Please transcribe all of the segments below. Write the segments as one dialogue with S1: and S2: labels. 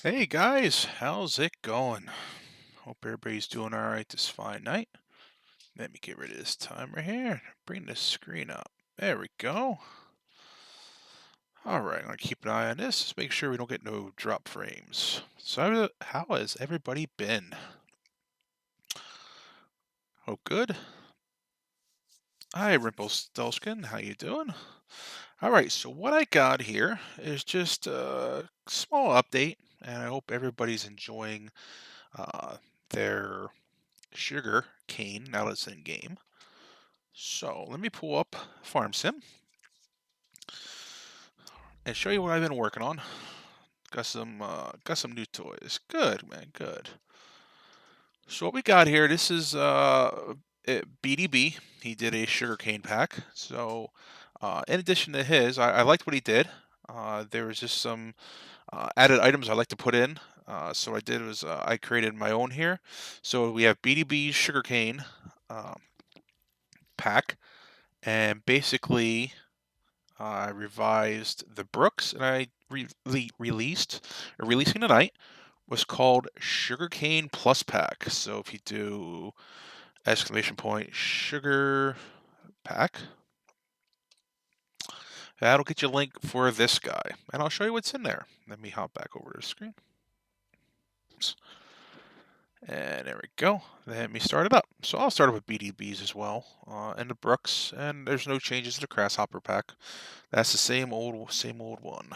S1: Hey guys, how's it going? Hope everybody's doing all right this fine night. Let me get rid of this timer here. Bring the screen up. There we go. All right, I'm gonna keep an eye on this. Just make sure we don't get no drop frames. So, how has everybody been? Oh, good. Hi, Rimpelstiltskin. How you doing? All right, so what I got here is just a small update, and I hope everybody's enjoying uh, their sugar cane now that it's in game. So let me pull up Farm Sim and show you what I've been working on. Got some new toys. Good, man, good. So what we got here, this is BDB. He did a sugarcane pack. So in addition to his, I liked what he did. There was just some added items I like to put in. So what I did was I created my own here. So we have BDB's sugarcane uh, pack, and basically I revised the Bruks, and I releasing tonight was called Sugarcane Plus Pack. So if you do exclamation point sugar pack, that'll get you a link for this guy, and I'll show you what's in there. Let me hop back over to the screen. Oops. And there we go. Let me start it up. So I'll start it with BDBs as well, and the Bruks, and there's no changes to the Grasshopper pack. That's the same old one.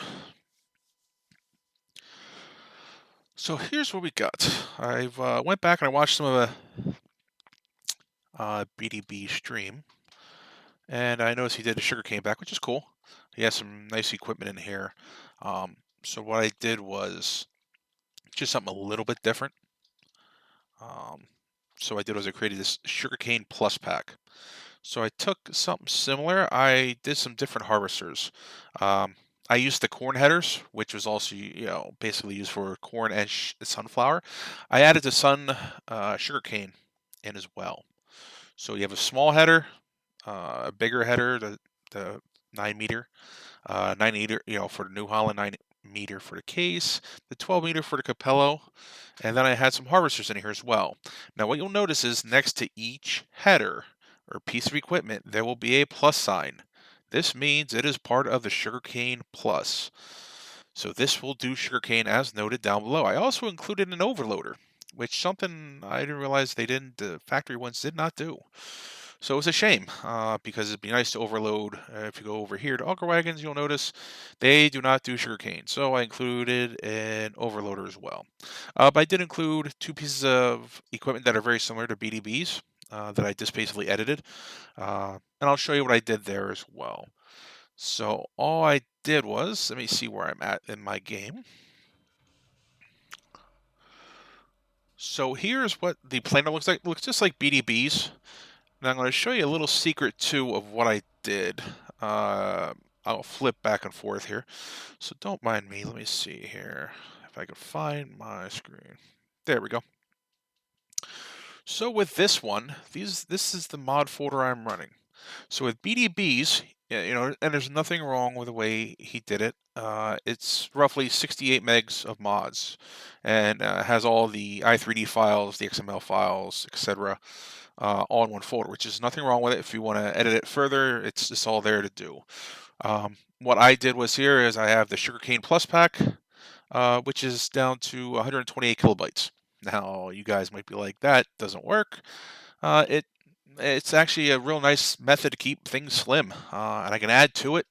S1: So here's what we got. I've went back and I watched some of the BDB stream, and I noticed he did a sugarcane back, which is cool. He has some nice equipment in here. So what I did was just something a little bit different. So I did was I created this sugarcane plus pack. So I took something similar. I did some different harvesters. I used the corn headers, which was also basically used for corn and sunflower. I added the sugarcane in as well. So you have a small header, a bigger header, the 9 meter, 9 meter, for the New Holland, 9 meter for the case, the 12 meter for the Capello, and then I had some harvesters in here as well. Now what you'll notice is next to each header or piece of equipment, there will be a plus sign. This means it is part of the Sugarcane Plus. So this will do sugarcane as noted down below. I also included an overloader, which something I didn't realize the factory ones did not do. So it's a shame because it'd be nice to overload. If you go over here to auger wagons, you'll notice they do not do sugarcane. So I included an overloader as well. But I did include two pieces of equipment that are very similar to BDBs that I just basically edited. And I'll show you what I did there as well. So all I did was, let me see where I'm at in my game. So here's what the planer looks like. It looks just like BDBs. Now I'm going to show you a little secret too of what I did. I'll flip back and forth here. So don't mind me. Let me see here if I can find my screen. There we go. So with this one, this is the mod folder I'm running. So with BDBs, and there's nothing wrong with the way he did it. It's roughly 68 megs of mods, and has all the i3D files, the XML files, etc., all in one folder, which is nothing wrong with it. If you want to edit it further, it's all there to do. What I did was here is I have the Sugarcane Plus pack, which is down to 128 kilobytes. Now, you guys might be like, that doesn't work. It's actually a real nice method to keep things slim, and I can add to it,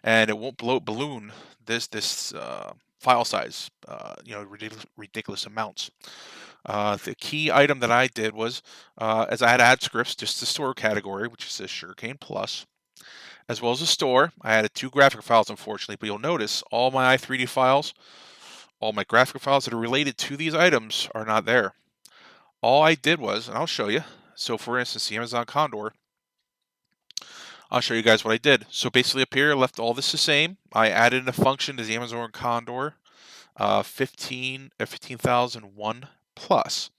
S1: and it won't balloon this file size, ridiculous amounts. The key item that I did was, as I had add scripts just to store category, which is the Sugarcane Plus, as well as the store. I added 2 graphic files, unfortunately, but you'll notice all my i3D files, all my graphic files that are related to these items are not there. All I did was, and I'll show you. So for instance, the Amazon Condor, I'll show you guys what I did. So basically up here, I left all this the same. I added in a function to the Amazon Condor, 15,001 plus.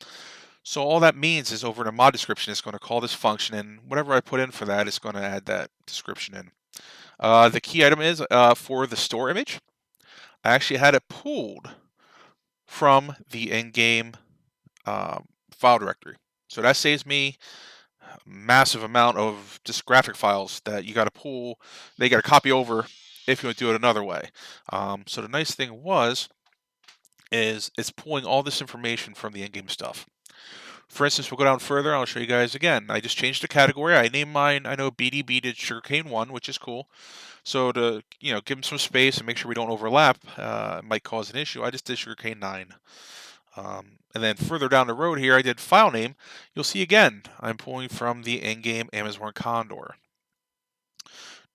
S1: So all that means is over in a mod description, it's going to call this function, and whatever I put in for that, it's going to add that description in. The key item is for the store image. I actually had it pulled from the in-game file directory. So that saves me a massive amount of just graphic files that you got to pull. They got to copy over if you want to do it another way. So the nice thing is it's pulling all this information from the in-game stuff. For instance, we'll go down further. I'll show you guys again. I just changed the category. I named mine. I know BDB did Sugarcane 1, which is cool. So to give them some space and make sure we don't overlap, it might cause an issue. I just did Sugarcane 9. And then further down the road here, I did file name. You'll see again, I'm pulling from the in-game Amazon Condor.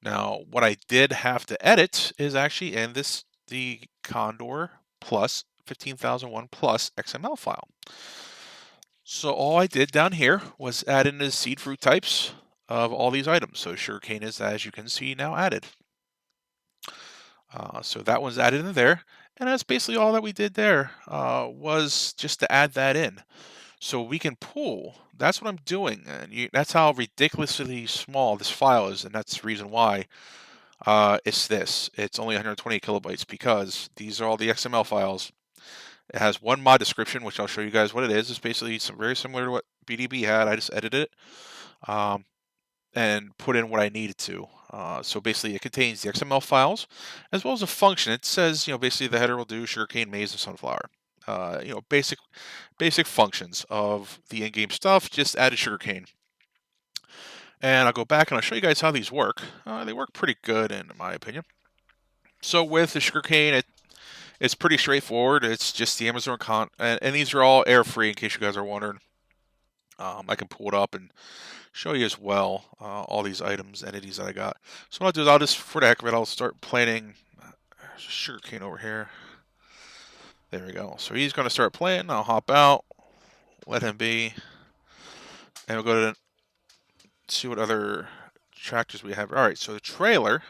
S1: Now, what I did have to edit is actually in the Condor plus 15,001 plus XML file. So all I did down here was add in the seed fruit types of all these items. So sugarcane is, as you can see, now added. So that one's added in there. And that's basically all that we did there, was just to add that in. So we can pull. That's what I'm doing. And that's how ridiculously small this file is. And that's the reason why it's this. It's only 120 kilobytes because these are all the XML files. It has one mod description, which I'll show you guys what it is. It's basically very similar to what BDB had. I just edited it and put in what I needed to. So basically, it contains the XML files as well as a function. It says, basically the header will do sugarcane, maize, and sunflower. Basic functions of the in-game stuff. Just added sugarcane. And I'll go back and I'll show you guys how these work. They work pretty good, in my opinion. So with the sugarcane, it's pretty straightforward. It's just the Amazon and these are all error-free in case you guys are wondering. I can pull it up and show you as well all these entities that I got. So what I'll do is I'll just, for the heck of it, I'll start planting sugarcane over here. There we go. So he's going to start playing. I'll hop out, let him be, and we'll go to see what other tractors we have. All right, so the trailer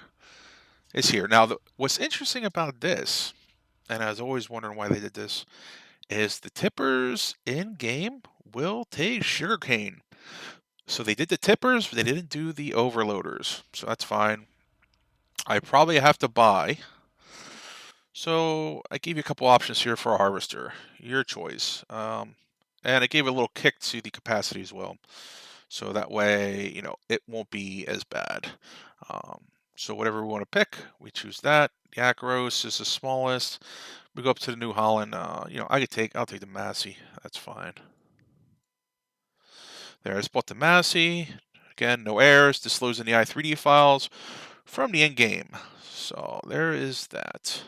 S1: is here. Now, what's interesting about this, and I was always wondering why they did this, is the tippers in-game will take sugarcane. So they did the tippers, but they didn't do the overloaders. So that's fine. I probably have to buy. So I gave you a couple options here for a harvester. Your choice. And I gave a little kick to the capacity as well. So that way, it won't be as bad. So whatever we want to pick, we choose that. The Acros is the smallest. We go up to the New Holland. I'll take the Massey. That's fine. There, I just bought the Massey. Again, no errors. This loads in the i3D files from the in-game. So there is that.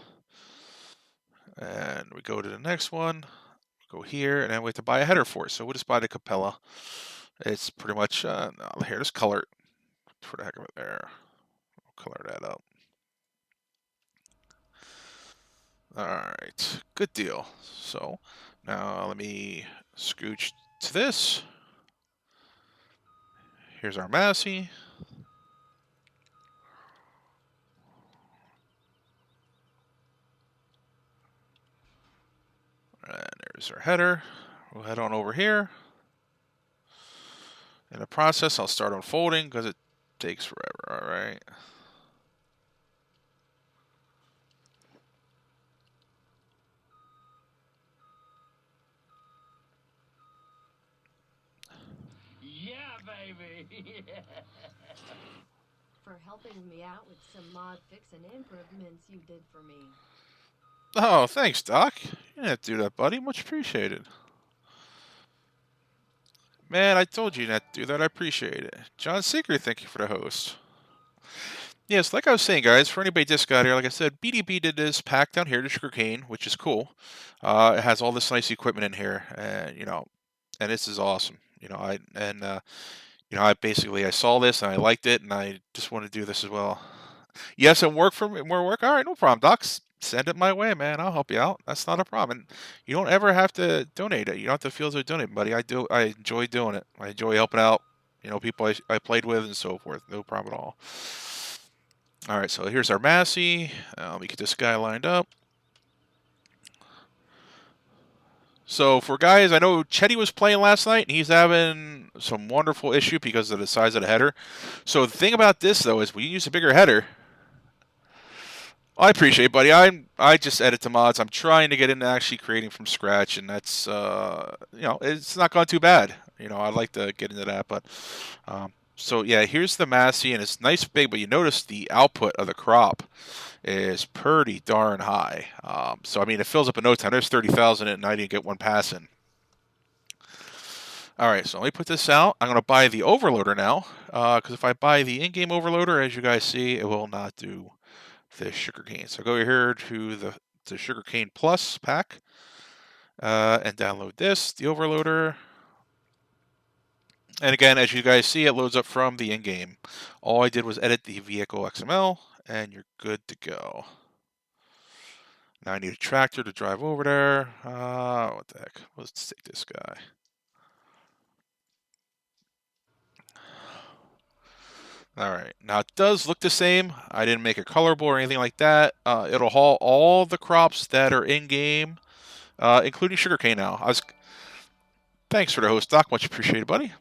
S1: And we go to the next one. Go here, and then we have to buy a header for it. So we'll just buy the Capella. It's pretty much, here, just color it for the heck of it there. We'll color that up. All right, good deal. So now let me scooch to this. Here's our Massey. And there's our header. We'll head on over here. In the process, I'll start unfolding because it takes forever, all right?
S2: Yeah, baby!
S3: For helping me out with some mod fix and improvements you did for me.
S1: Oh, thanks, Doc. You didn't do that, buddy. Much appreciated. Man, I told you not to do that. I appreciate it. John Seeker, thank you for the host. Yes, like I was saying, guys, for anybody just got here, like I said, BDB did this pack down here to sugarcane, which is cool. It has all this nice equipment in here, and and this is awesome. I saw this and I liked it, and I just want to do this as well. Yes, and more work. All right, no problem, Docs. Send it my way, man. I'll help you out. That's not a problem. And you don't ever have to donate it. You don't have to feel as though donating, buddy. I enjoy doing it. I enjoy helping out, people I played with and so forth. No problem at all. All right, so here's our Massey. Let me get this guy lined up. So for guys, I know Chetty was playing last night, and he's having some wonderful issue because of the size of the header. So the thing about this, though, is when you use a bigger header, I appreciate it, buddy. I just edit the mods. I'm trying to get into actually creating from scratch, and that's it's not gone too bad. I'd like to get into that, but so yeah, here's the Massey, and it's nice big, but you notice the output of the crop is pretty darn high. So I mean, it fills up in no time. There's 30,000 and I didn't get one pass in. All right, so let me put this out. I'm going to buy the overloader now, because if I buy the in-game overloader, as you guys see, it will not do the sugarcane. So go here to the sugarcane plus pack, and download this, the overloader. And again, as you guys see, it loads up from the in-game. All I did was edit the vehicle XML, and you're good to go. Now I need a tractor to drive over there. What the heck? Let's take this guy. All right. Now it does look the same. I didn't make it colorable or anything like that. It'll haul all the crops that are in game, including sugarcane. Now, thanks for the host, Doc. Much appreciated, buddy.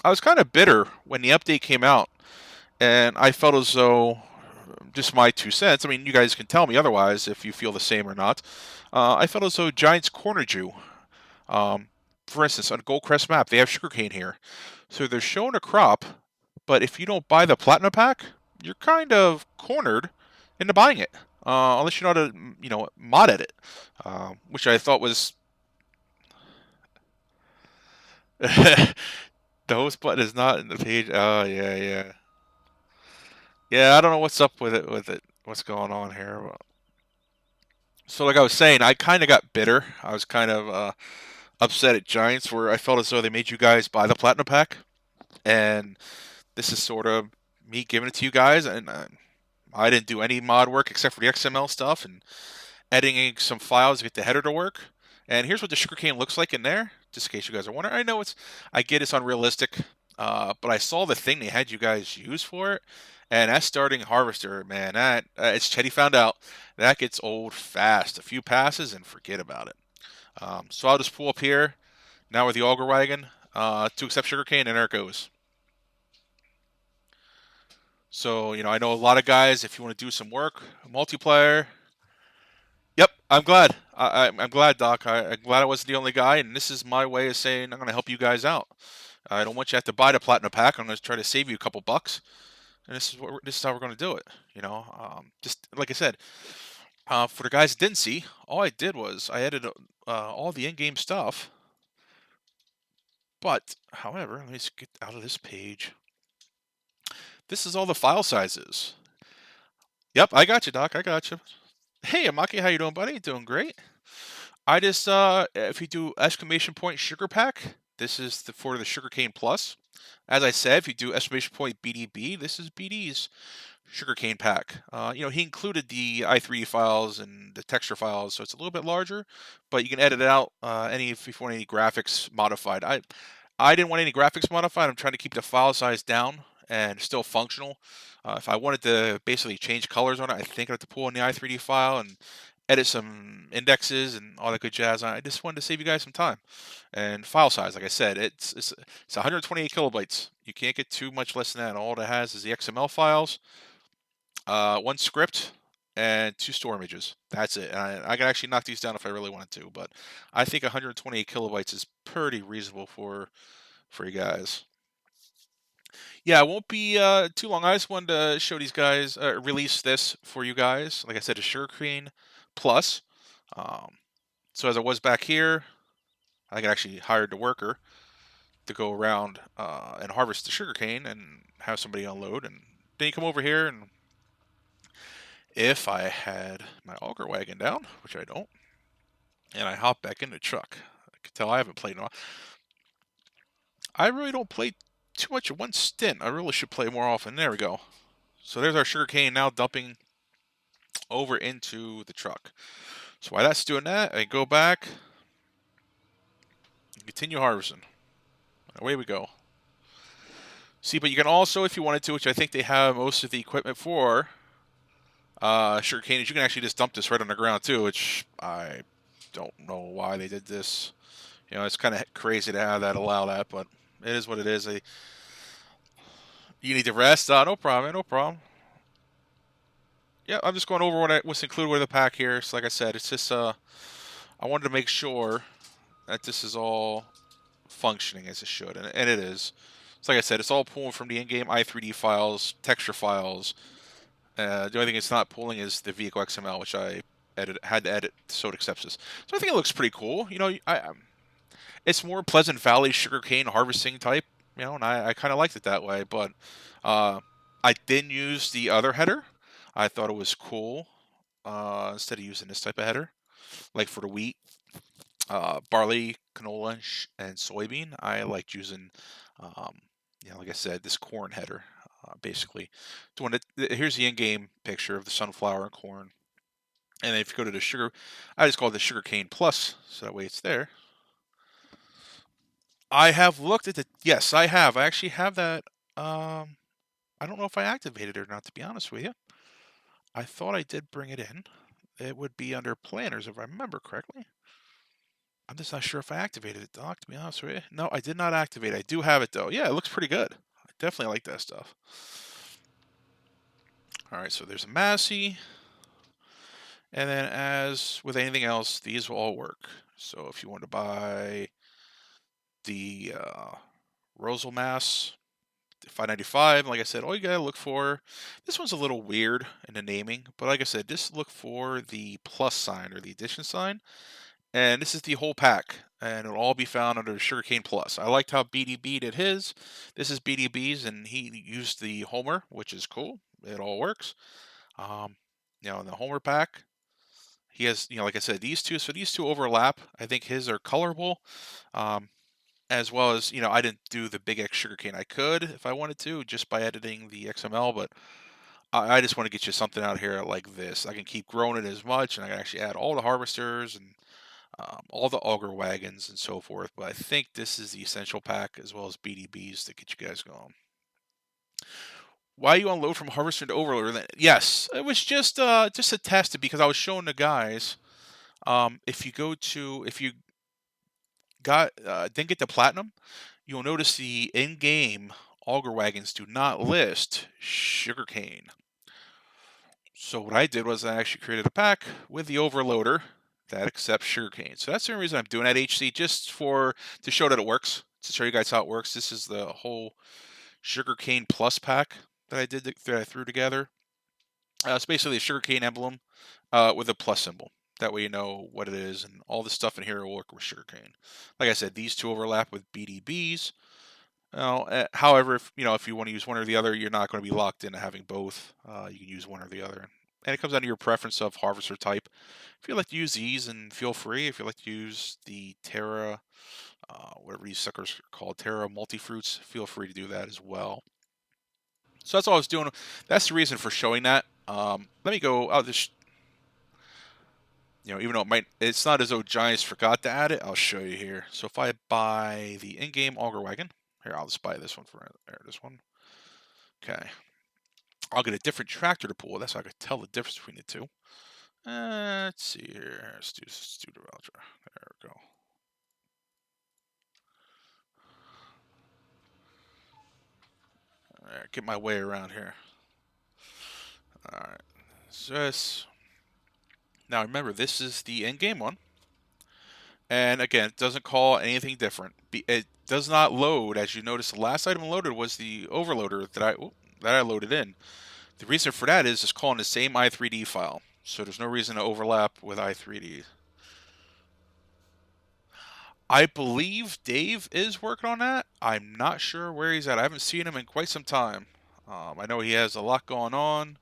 S1: I was kind of bitter when the update came out, and I felt as though, just my 2 cents. I mean, you guys can tell me otherwise if you feel the same or not. I felt as though Giants cornered you. Um, for instance, on Goldcrest map, they have sugarcane here, so they're showing a crop. But if you don't buy the Platinum Pack, you're kind of cornered into buying it, unless you know how to, mod edit, which I thought was the host button is not in the page. Oh yeah, yeah, yeah. I don't know what's up with it. What's going on here? So, like I was saying, I kind of got bitter. I was kind of upset at Giants, where I felt as though they made you guys buy the Platinum Pack, and this is sort of me giving it to you guys, and I didn't do any mod work except for the XML stuff and editing some files to get the header to work. And here's what the sugarcane looks like in there, just in case you guys are wondering. I get it's unrealistic, but I saw the thing they had you guys use for it, and that starting harvester, man, that it's Chetty found out that gets old fast. A few passes and forget about it. So I'll just pull up here now with the auger wagon to accept sugarcane, and there it goes. So, I know a lot of guys, if you want to do some work, multiplayer. Yep, I'm glad. I'm glad, Doc. I'm glad I wasn't the only guy, and this is my way of saying I'm going to help you guys out. I don't want you to have to buy the Platinum Pack. I'm going to try to save you a couple bucks, and this is how we're going to do it. Just like I said, for the guys that didn't see, all I did was I edited all the in-game stuff. But, however, let me just get out of this page. This is all the file sizes. Yep, I got you, Doc. I got you. Hey, Amaki, how you doing, buddy? Doing great. I just if you do exclamation point sugar pack, this is for the sugarcane plus. As I said, if you do exclamation point BDB, this is BD's sugarcane pack. He included the i3 files and the texture files, so it's a little bit larger, but you can edit it out if you want any graphics modified. I didn't want any graphics modified. I'm trying to keep the file size down and still functional. If I wanted to basically change colors on it, I think I'd have to pull in the i3D file and edit some indexes and all that good jazz. I just wanted to save you guys some time. And file size, like I said, it's 128 kilobytes. You can't get too much less than that. All it has is the XML files, one script, and 2 store images. That's it. And I could actually knock these down if I really wanted to, but I think 128 kilobytes is pretty reasonable for you guys. Yeah, it won't be too long. I just wanted to show these guys, release this for you guys. Like I said, a Sugarcane Plus. So as I was back here, I could actually hired the worker to go around and harvest the sugarcane and have somebody unload. And then you come over here, and if I had my auger wagon down, which I don't, and I hop back in the truck, I can tell I haven't played in a while. I really don't play too much in one stint. I really should play more often. There we go. So there's our sugarcane now dumping over into the truck. So while that's doing that, I go back and continue harvesting. Away we go. See, but you can also, if you wanted to, which I think they have most of the equipment for, sugarcane, is you can actually just dump this right on the ground too, which I don't know why they did this. It's kind of crazy to have that, allow that, but it is what it is. You need to rest? No problem, no problem. yeah, I'm just going over what's included with the pack here. So like I said, it's just I wanted to make sure that this is all functioning as it should, and it is. So like I said, it's all pulling from the in-game i3D files, texture files. The only thing it's not pulling is the vehicle XML, which I had to edit so it accepts this. So I think it looks pretty cool. You know, it's more Pleasant Valley sugarcane harvesting type, you know, and I kind of liked it that way. But uh, I didn't use the other header. I thought it was cool instead of using this type of header, like for the wheat, barley, canola, and soybean. I liked using, um, like I said, this corn header. Basically, doing it. Here's the in-game picture of the sunflower and corn. And then if you go to the sugar, I just call it the sugarcane plus, so that way it's there. I have looked at the. Yes, I have. I actually have that. Um, I don't know if I activated it or not. To be honest with you, I thought I did bring it in. It would be under planners if I remember correctly. I'm just not sure if I activated it, Doc. To be honest with you, no, I did not activate it. I do have it though. Yeah, it looks pretty good. I definitely like that stuff. All right, so there's a Massey, and then as with anything else, these will all work. So if you want to buy the Rosal Mass, 595. Like I said, all you gotta look for. This one's a little weird in the naming, but like I said, just look for the plus sign or the addition sign, and this is the whole pack, and it'll all be found under Sugarcane Plus. I liked how BDB did his. This is BDB's, and he used the Homer, which is cool. It all works. Um, in the Homer pack, he has, like I said, these two. So these two overlap. I think his are colorable. Um, as well as, I didn't do the big X sugarcane. I could if I wanted to, just by editing the XML, but I just want to get you something out here like this. I can keep growing it as much, and I can actually add all the harvesters and all the auger wagons and so forth. But I think this is the essential pack as well as BDBs to get you guys going. Why you unload from harvester to overloader? Yes, it was just to test it because I was showing the guys. If you got didn't get the platinum, you'll notice the in-game auger wagons do not list sugarcane. So what I did was I actually created a pack with the overloader that accepts sugarcane. So that's the only reason I'm doing that HC, just to show that it works, to show you guys how it works. This is the whole sugarcane plus pack that I threw together. It's basically a sugarcane emblem with a plus symbol. That way you know what it is, and all the stuff in here will work with sugarcane. Like I said, these two overlap with BDBs. However, if you want to use one or the other, you're not going to be locked into having both. You can use one or the other, and it comes down to your preference of harvester type. If you like to use these, and feel free. If you like to use the Terra, whatever these suckers are called, Terra multifruits, feel free to do that as well. So that's all I was doing. That's the reason for showing that. Let me go. I'll just, even though it's not as though Giants forgot to add it. I'll show you here. So if I buy the in-game auger wagon. Here, I'll just buy this one this one. Okay. I'll get a different tractor to pull. That's how I could tell the difference between the two. Let's see here. Let's do the Ultra. There we go. All right, get my way around here. All right. So now remember, this is the in-game one. And again, it doesn't call anything different. It does not load. As you noticed, the last item loaded was the overloader that I loaded in. The reason for that is it's calling the same i3D file. So there's no reason to overlap with i3D. I believe Dave is working on that. I'm not sure where he's at. I haven't seen him in quite some time. I know he has a lot going on,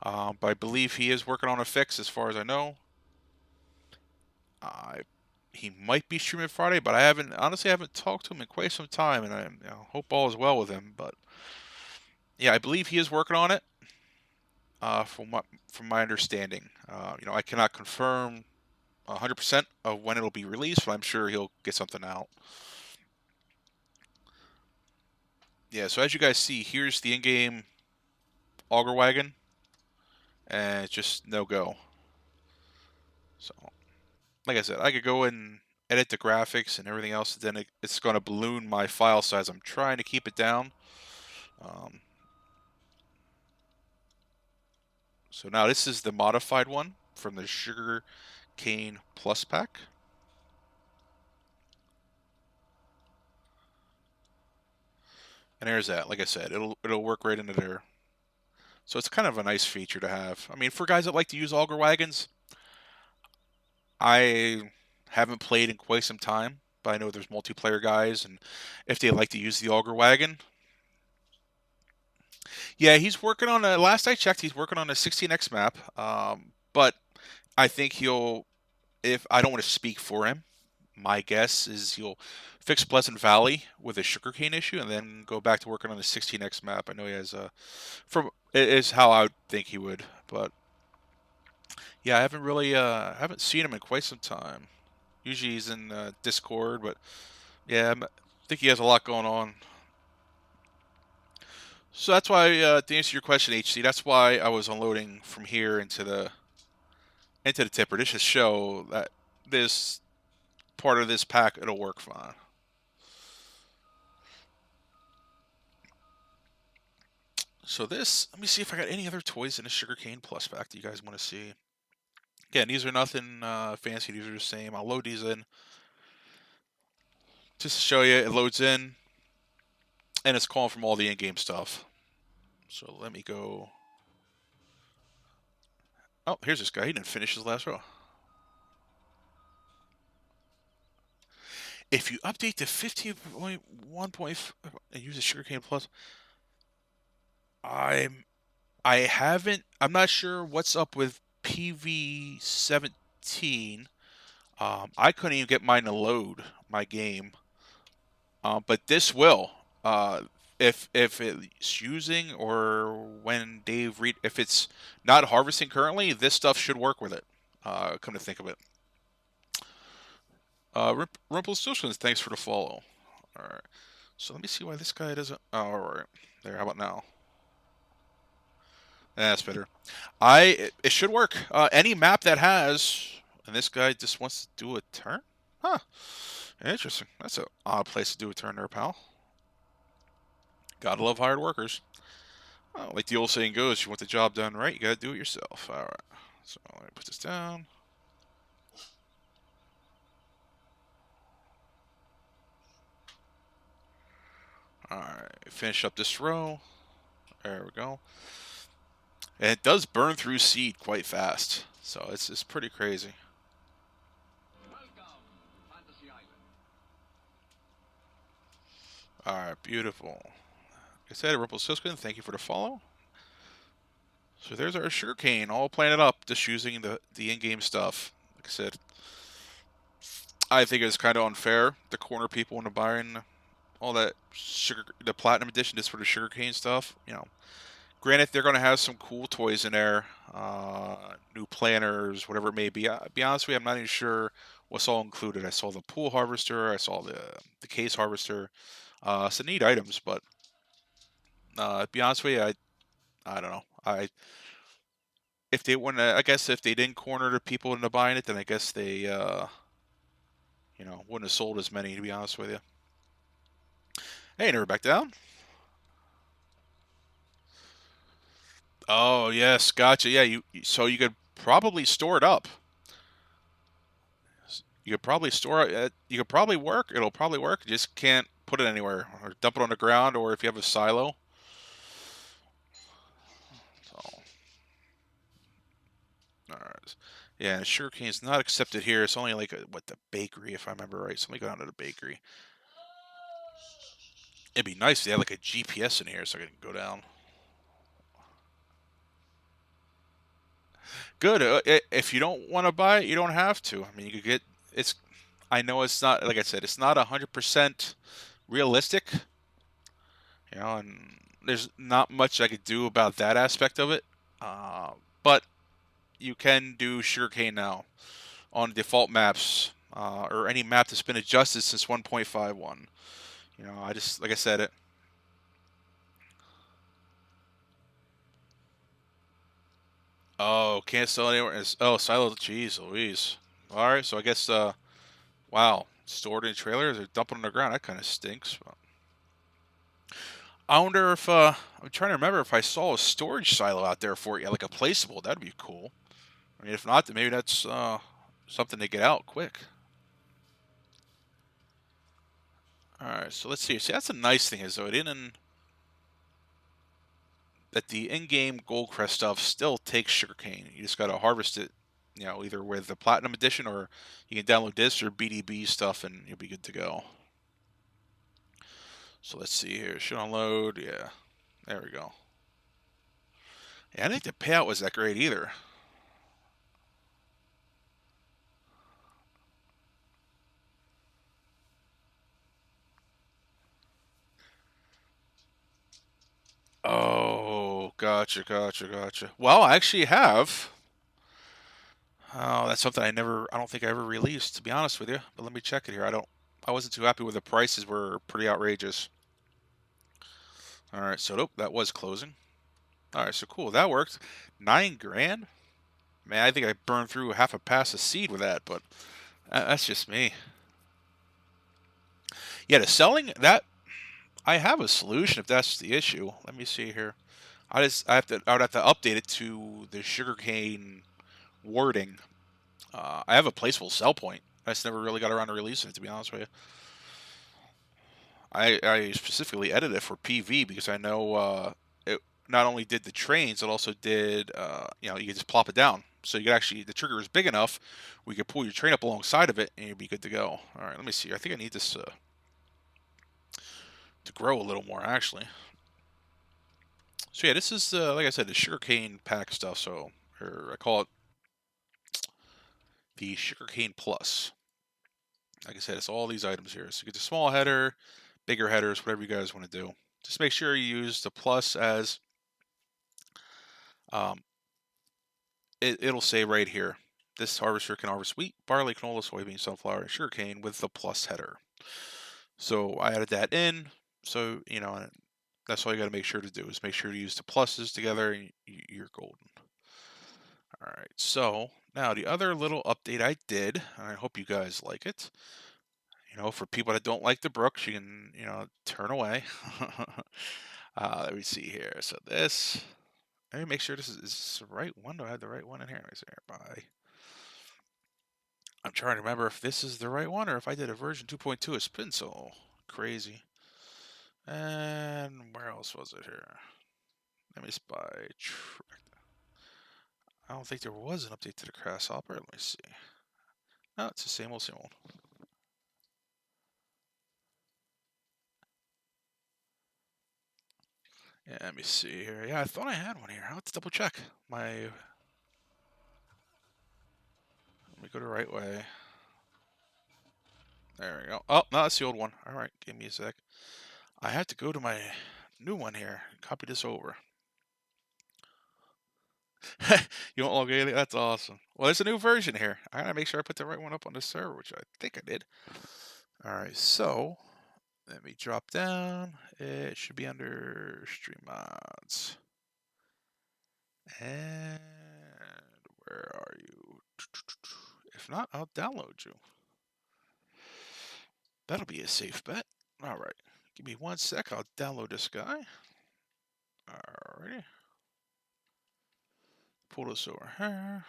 S1: but I believe he is working on a fix as far as I know. He might be streaming Friday, but I haven't talked to him in quite some time, and I hope all is well with him. But yeah, I believe he is working on it. From my understanding, I cannot confirm 100% of when it'll be released, but I'm sure he'll get something out. Yeah, so as you guys see, here's the in-game auger wagon, and it's just no go. So, like I said, I could go and edit the graphics and everything else, then it's going to balloon my file size. I'm trying to keep it down. So now this is the modified one from the Sugar Cane Plus pack. And there's that. Like I said, it'll work right into there. So it's kind of a nice feature to have. I mean, for guys that like to use auger wagons, I haven't played in quite some time, but I know there's multiplayer guys, and if they like to use the auger wagon, yeah, he's working on a. Last I checked, he's working on a 16x map. But I think he'll. If I don't want to speak for him, my guess is he'll fix Pleasant Valley with a sugarcane issue, and then go back to working on the 16x map. I know he has a. From it is how I would think he would, but yeah, I haven't seen him in quite some time. Usually he's in Discord, but yeah, I think he has a lot going on. So that's why, to answer your question, HC, that's why I was unloading from here into the tipper. This should show that this part of this pack it'll work fine. So this, let me see if I got any other toys in the Sugarcane Plus pack that you guys want to see. Again, these are nothing fancy. These are the same. I'll load these in just to show you. It loads in, and it's calling from all the in-game stuff. So let me go. Oh, here's this guy. He didn't finish his last row. If you update to 15.1 and use a Sugarcane Plus, I haven't. I'm not sure what's up with PV17. I couldn't even get mine to load my game, but this will. If it's using or when Dave read, if it's not harvesting currently, this stuff should work with it. Come to think of it. Rumpelstiltskin, thanks for the follow. All right. So let me see why this guy doesn't. Oh, all right. There. How about now? That's better. It should work. Any map that has, and this guy just wants to do a turn. Huh. Interesting. That's an odd place to do a turn there, pal. Gotta love hired workers. Well, like the old saying goes, you want the job done right, you gotta do it yourself. All right. So let me put this down. Alright, finish up this row. There we go. And it does burn through seed quite fast. So it's pretty crazy. Alright, beautiful. Like I said, Rumpelstiltskin, thank you for the follow. So there's our sugarcane, all planted up, just using the in-game stuff. Like I said, I think it's kind of unfair to corner people into buying all that the platinum edition just for the sugarcane stuff. You know, granted, they're going to have some cool toys in there, new planters, whatever it may be. I'll be honest with you, I'm not even sure what's all included. I saw the pool harvester, I saw the case harvester, some neat items, but to be honest with you, I don't know. If they want to, I guess if they didn't corner the people into buying it, then I guess they, wouldn't have sold as many. To be honest with you. Hey, never back down. Oh yes, gotcha. Yeah, so you could probably store it up. You could probably store it. You could probably work. It'll probably work. You just can't put it anywhere or dump it on the ground, or if you have a silo. So, all right. Yeah, and sugarcane is not accepted here. It's only like the bakery, if I remember right. So let me go down to the bakery. It'd be nice if they had like a GPS in here so I can go down. Good. If you don't want to buy it, you don't have to. I mean, you could get. It's. I know it's not, like I said, it's not 100% realistic. And there's not much I could do about that aspect of it. But you can do sugarcane now on default maps or any map that's been adjusted since 1.51. I just, like I said, it. Oh, can't sell anywhere. Oh, silo. Jeez Louise. All right, so I guess, wow, stored in trailers or dumping on the ground. That kind of stinks. But I wonder if I'm trying to remember if I saw a storage silo out there for you, like a placeable. That'd be cool. I mean, if not, then maybe that's something to get out quick. All right, so let's see. See, that's a nice thing is though it didn't that the in-game Goldcrest stuff still takes sugarcane. You just got to harvest it, either with the Platinum Edition or you can download this or BDB stuff and you'll be good to go. So let's see here. Should unload. Yeah, there we go. Yeah, I didn't think the payout was that great either. Oh, gotcha. Well, I actually have. Oh, that's something I don't think I ever released, to be honest with you. But let me check it here. I wasn't too happy with the prices were pretty outrageous. All right, so nope, that was closing. All right, so cool, that worked. 9 grand. Man, I think I burned through half a pass of seed with that, but that's just me. Yeah, to selling that, I have a solution if that's the issue. Let me see here. I would have to update it to the sugarcane wording. I have a placeable sell point. I just never really got around to releasing it, to be honest with you. I specifically edited it for PV because I know it not only did the trains, it also did, you could just plop it down. So you could actually, the trigger is big enough, we could pull your train up alongside of it and you'd be good to go. All right, let me see. I think I need this to grow a little more, actually. So yeah, this is, like I said, the sugarcane pack stuff. So, or I call it the Sugarcane Plus. Like I said, it's all these items here. So you get the small header, bigger headers, whatever you guys want to do. Just make sure you use the plus as um, it'll say right here. This harvester can harvest wheat, barley, canola, soybean, sunflower, and sugarcane with the plus header. So I added that in. So, that's all you got to make sure to do is make sure to use the pluses together and you're golden. All right, so now the other little update I did, and I hope you guys like it. For people that don't like the Bruks, you can, turn away. Let me see here. So let me make sure this is the right one. Do I have the right one in here? Let me see here. Bye. I'm trying to remember if this is the right one or if I did a version 2.2. It's been so crazy. And where else was it here? Let me spy. I don't think there was an update to the Grasshopper. Let me see. No, it's the same old. Yeah, let me see here. Yeah, I thought I had one here. I'll have to double check. Let me go the right way. There we go. Oh, no, that's the old one. All right, give me a sec. I have to go to my new one here. Copy this over. You don't log anything? That's awesome. Well, there's a new version here. I gotta make sure I put the right one up on the server, which I think I did. All right, so let me drop down. It should be under Stream Mods. And where are you? If not, I'll download you. That'll be a safe bet. All right, give me 1 sec. I'll download this guy. Alrighty. Pull this over here.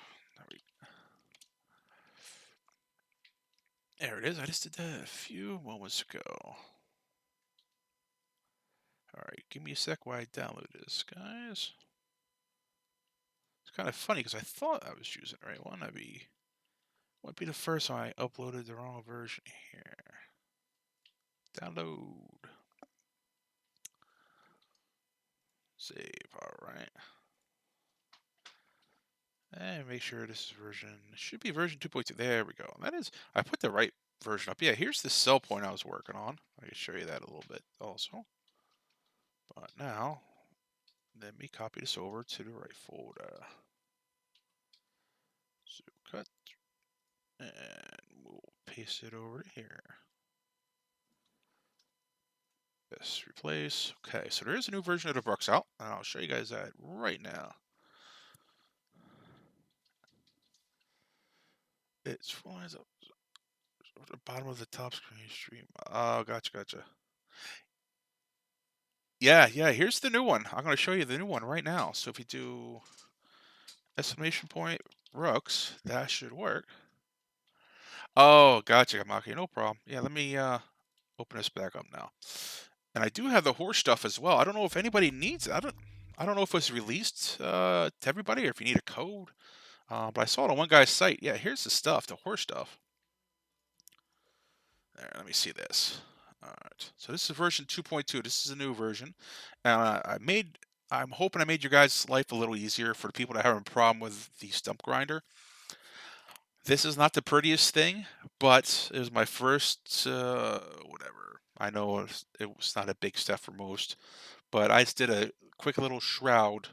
S1: There it is. I just did that a few moments ago. Alright, give me a sec while I download this, guys. It's kind of funny because I thought I was using the right one. Might be the first time I uploaded the wrong version here. Download. Save. Alright. And make sure this is it should be version 2.2. There we go. And that is, I put the right version up. Yeah, here's the sell point I was working on. I can show you that a little bit also. But now, let me copy this over to the right folder. So cut, and we'll paste it over here. Yes, replace. Okay, so there is a new version of the Bruks out, and I'll show you guys that right now. It's flies up at the bottom of the top screen stream. Oh, gotcha. Yeah, yeah, here's the new one. I'm going to show you the new one right now. So if you do exclamation point Brooks, that should work. Oh, gotcha, Kamaki. No problem. Yeah, let me open this back up now. And I do have the horse stuff as well. I don't know if anybody needs it. I don't know if it was released to everybody or if you need a code. But I saw it on one guy's site. Yeah, here's the stuff, the horse stuff. There, let me see this. All right. So this is version 2.2. This is a new version. And I'm hoping I made your guys' life a little easier for the people that have a problem with the stump grinder. This is not the prettiest thing, but it was my first, whatever. I know it was not a big step for most, but I just did a quick little shroud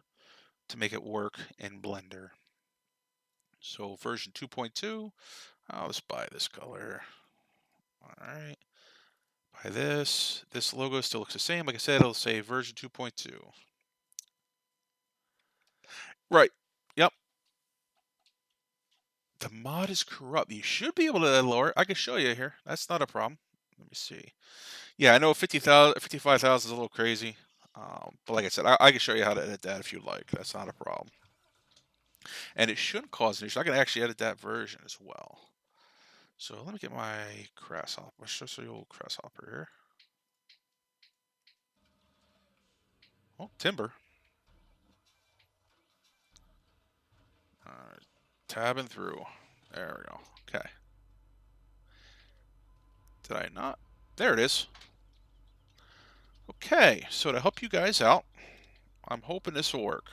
S1: to make it work in Blender. So version 2.2, I'll just buy this color. All right. Buy this. This logo still looks the same. Like I said, it'll say version 2.2. Right. Yep. The mod is corrupt. You should be able to lower it. I can show you here. That's not a problem. Let me see. Yeah, I know 50,000, 55,000 is a little crazy. But like I said, I can show you how to edit that if you like. That's not a problem. And it shouldn't cause an issue. I can actually edit that version as well. So let me get my grasshopper. Let's show you old grasshopper here. Oh, timber. Alright, tabbing through. There we go. Okay. Did I not? There it is. Okay, so to help you guys out, I'm hoping this will work.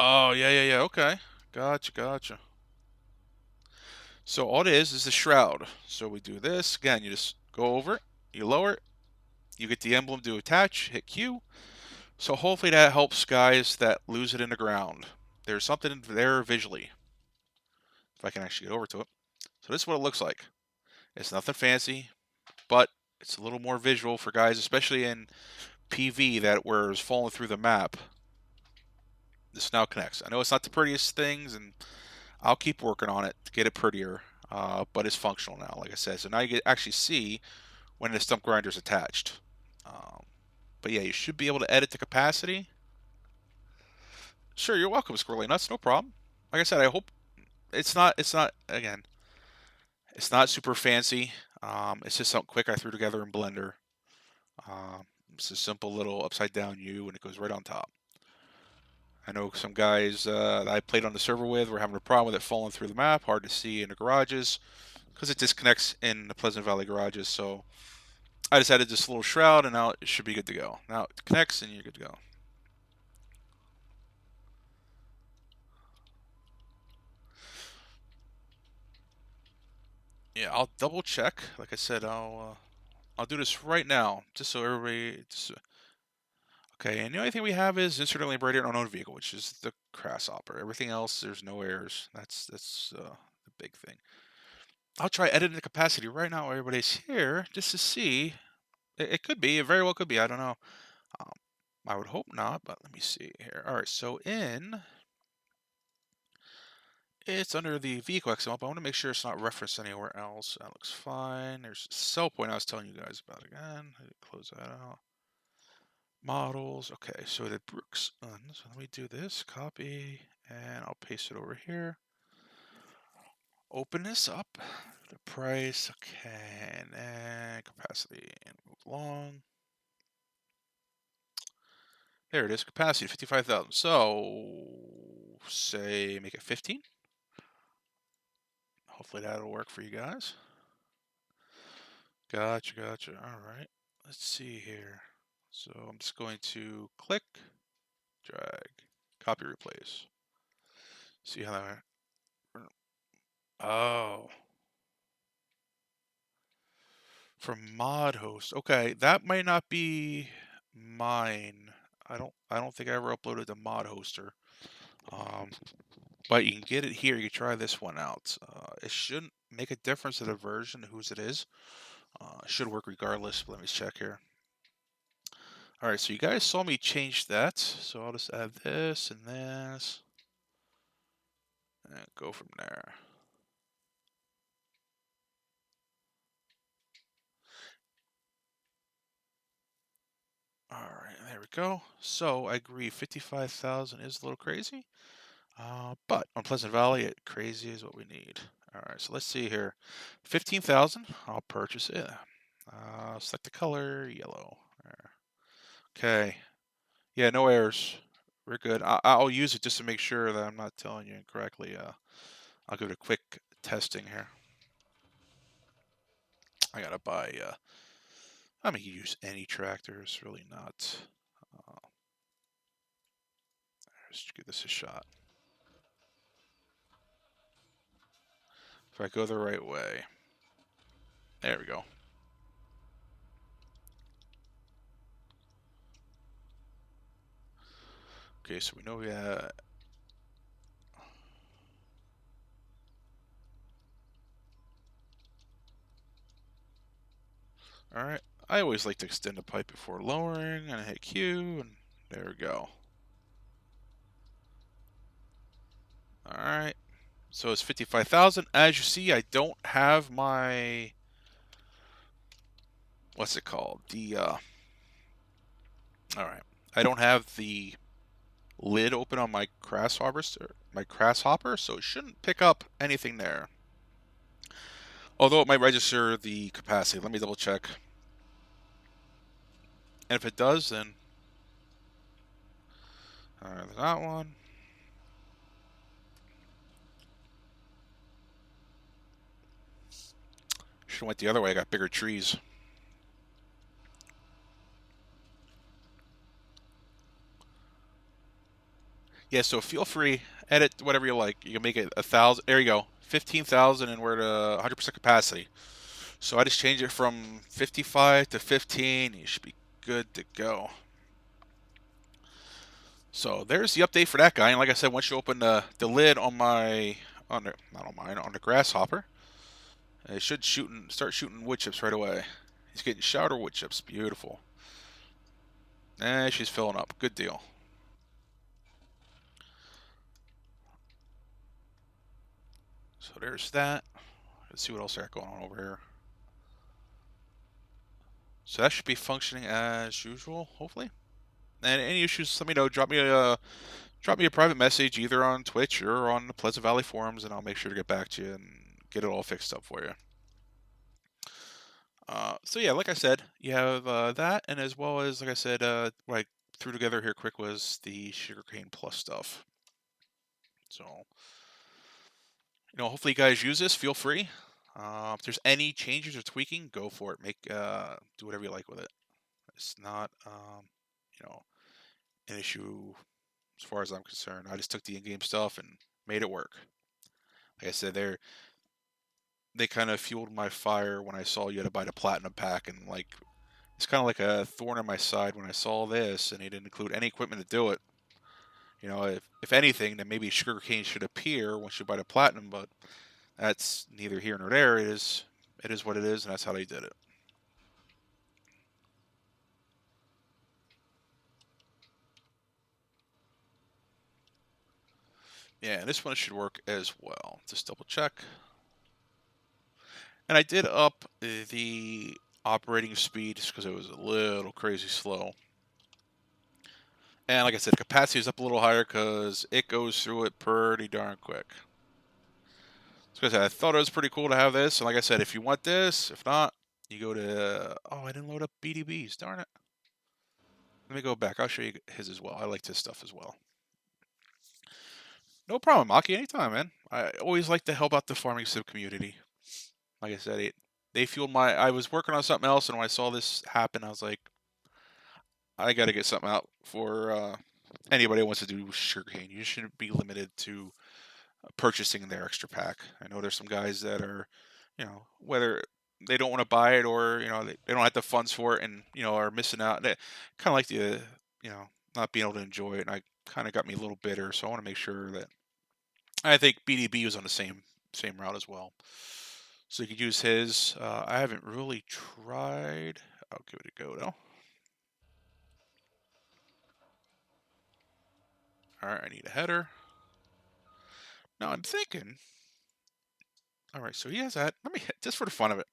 S1: Oh, yeah. Okay. Gotcha. So all it is the shroud. So we do this. Again, you just go over it, you lower it, you get the emblem to attach, hit Q. So hopefully that helps guys that lose it in the ground. There's something there visually. If I can actually get over to it. So this is what it looks like. It's nothing fancy, but it's a little more visual for guys, especially in PV that where it's falling through the map. This now connects. I know it's not the prettiest things, and I'll keep working on it to get it prettier, but it's functional now, like I said. So now you can actually see when the stump grinder is attached. But yeah, you should be able to edit the capacity. Sure, you're welcome, Squirrely Nuts. No problem. Like I said, I hope again, it's not super fancy. It's just something quick I threw together in Blender. It's a simple little upside down U, and it goes right on top. I know some guys that I played on the server with were having a problem with it falling through the map, hard to see in the garages, because it disconnects in the Pleasant Valley garages. So I just added this little shroud, and now it should be good to go. Now it connects, and you're good to go. Yeah, I'll double check. Like I said, I'll do this right now, just so everybody. Okay, and the only thing we have is insert only braided on own vehicle, which is the grasshopper. Everything else, there's no errors. That's the big thing. I'll try editing the capacity right now while everybody's here, just to see. It could be. It very well could be. I don't know. Um, I would hope not, but let me see here. All right, so it's under the vehicle XML, but I want to make sure it's not referenced anywhere else. That looks fine. There's a sell point I was telling you guys about again. Close that out. Models. Okay, so the Bruks. So let me do this. Copy, and I'll paste it over here. Open this up. The price. Okay, and then capacity. And move along. There it is. Capacity 55,000. So say make it 15. Hopefully that'll work for you guys. Gotcha. All right. Let's see here. So I'm just going to click, drag, copy, replace. See how that. Oh, from mod host. Okay, that might not be mine. I don't think I ever uploaded the mod hoster. But you can get it here. You can try this one out. It shouldn't make a difference to the version whose it is. It should work regardless. But let me check here. All right, so you guys saw me change that. So I'll just add this and this. And go from there. to go. So I agree, 55,000 is a little crazy. But on Pleasant Valley, crazy is what we need. All right, so let's see here. 15,000, I'll purchase it. Select the color, yellow. Okay. Yeah, no errors. We're good. I'll use it just to make sure that I'm not telling you incorrectly. I'll give it a quick testing here. I gotta buy, I mean, you use any tractor, it's really not. Let's give this a shot. If I go the right way. There we go. Okay, so we know we have. Alright. I always like to extend the pipe before lowering, and I hit Q, and there we go. Alright. So it's 55,000. As you see, I don't have my. What's it called? Alright. I don't have the lid open on my grasshopper, so it shouldn't pick up anything there. Although it might register the capacity. Let me double check. And if it does, then there's that one. Should have went the other way. I got bigger trees. Yeah, so feel free, edit whatever you like. You can make it 1,000. There you go, 15,000, and we're at 100% capacity. So I just changed it from 55 to 15. You should be good to go. So there's the update for that guy. And like I said, once you open the lid on my not on mine, on the grasshopper, it should start shooting wood chips right away. He's getting shower wood chips. Beautiful. And she's filling up. Good deal. So there's that. Let's see what else I got going on over here. So that should be functioning as usual, hopefully. And any issues, let me know. Drop me a private message either on Twitch or on the Pleasant Valley forums, and I'll make sure to get back to you and get it all fixed up for you. So yeah, like I said, you have that, and as well as, like I said, what I threw together here quick was the Sugarcane Plus stuff. So, hopefully you guys use this. Feel free. If there's any changes or tweaking, go for it. Do whatever you like with it. It's not, an issue as far as I'm concerned. I just took the in-game stuff and made it work. Like I said, they kind of fueled my fire when I saw you had to buy the platinum pack, and like it's kind of like a thorn in my side when I saw this, and they didn't include any equipment to do it. If anything, then maybe sugarcane should appear once you buy the platinum, but that's neither here nor there. It is what it is, and that's how they did it. Yeah, and this one should work as well. Just double check. And I did up the operating speed just because it was a little crazy slow. And like I said, capacity is up a little higher because it goes through it pretty darn quick. So like I thought it was pretty cool to have this. And like I said, if you want this, if not, you go to... Oh, I didn't load up BDBs. Darn it. Let me go back. I'll show you his as well. I liked his stuff as well. No problem, Maki. Anytime, man. I always like to help out the farming sim community. Like I said, they fueled my... I was working on something else, and when I saw this happen, I was like, I got to get something out for anybody who wants to do sugarcane. You shouldn't be limited to purchasing their extra pack. I know there's some guys that are, whether they don't want to buy it or, they don't have the funds for it and, are missing out. They kind of like the, not being able to enjoy it. And I kind of got me a little bitter. So I want to make sure that I think BDB was on the same route as well. So you could use his. I haven't really tried. I'll give it a go though. All right, I need a header. Now I'm thinking. All right, so he has that. Let me just for the fun of it.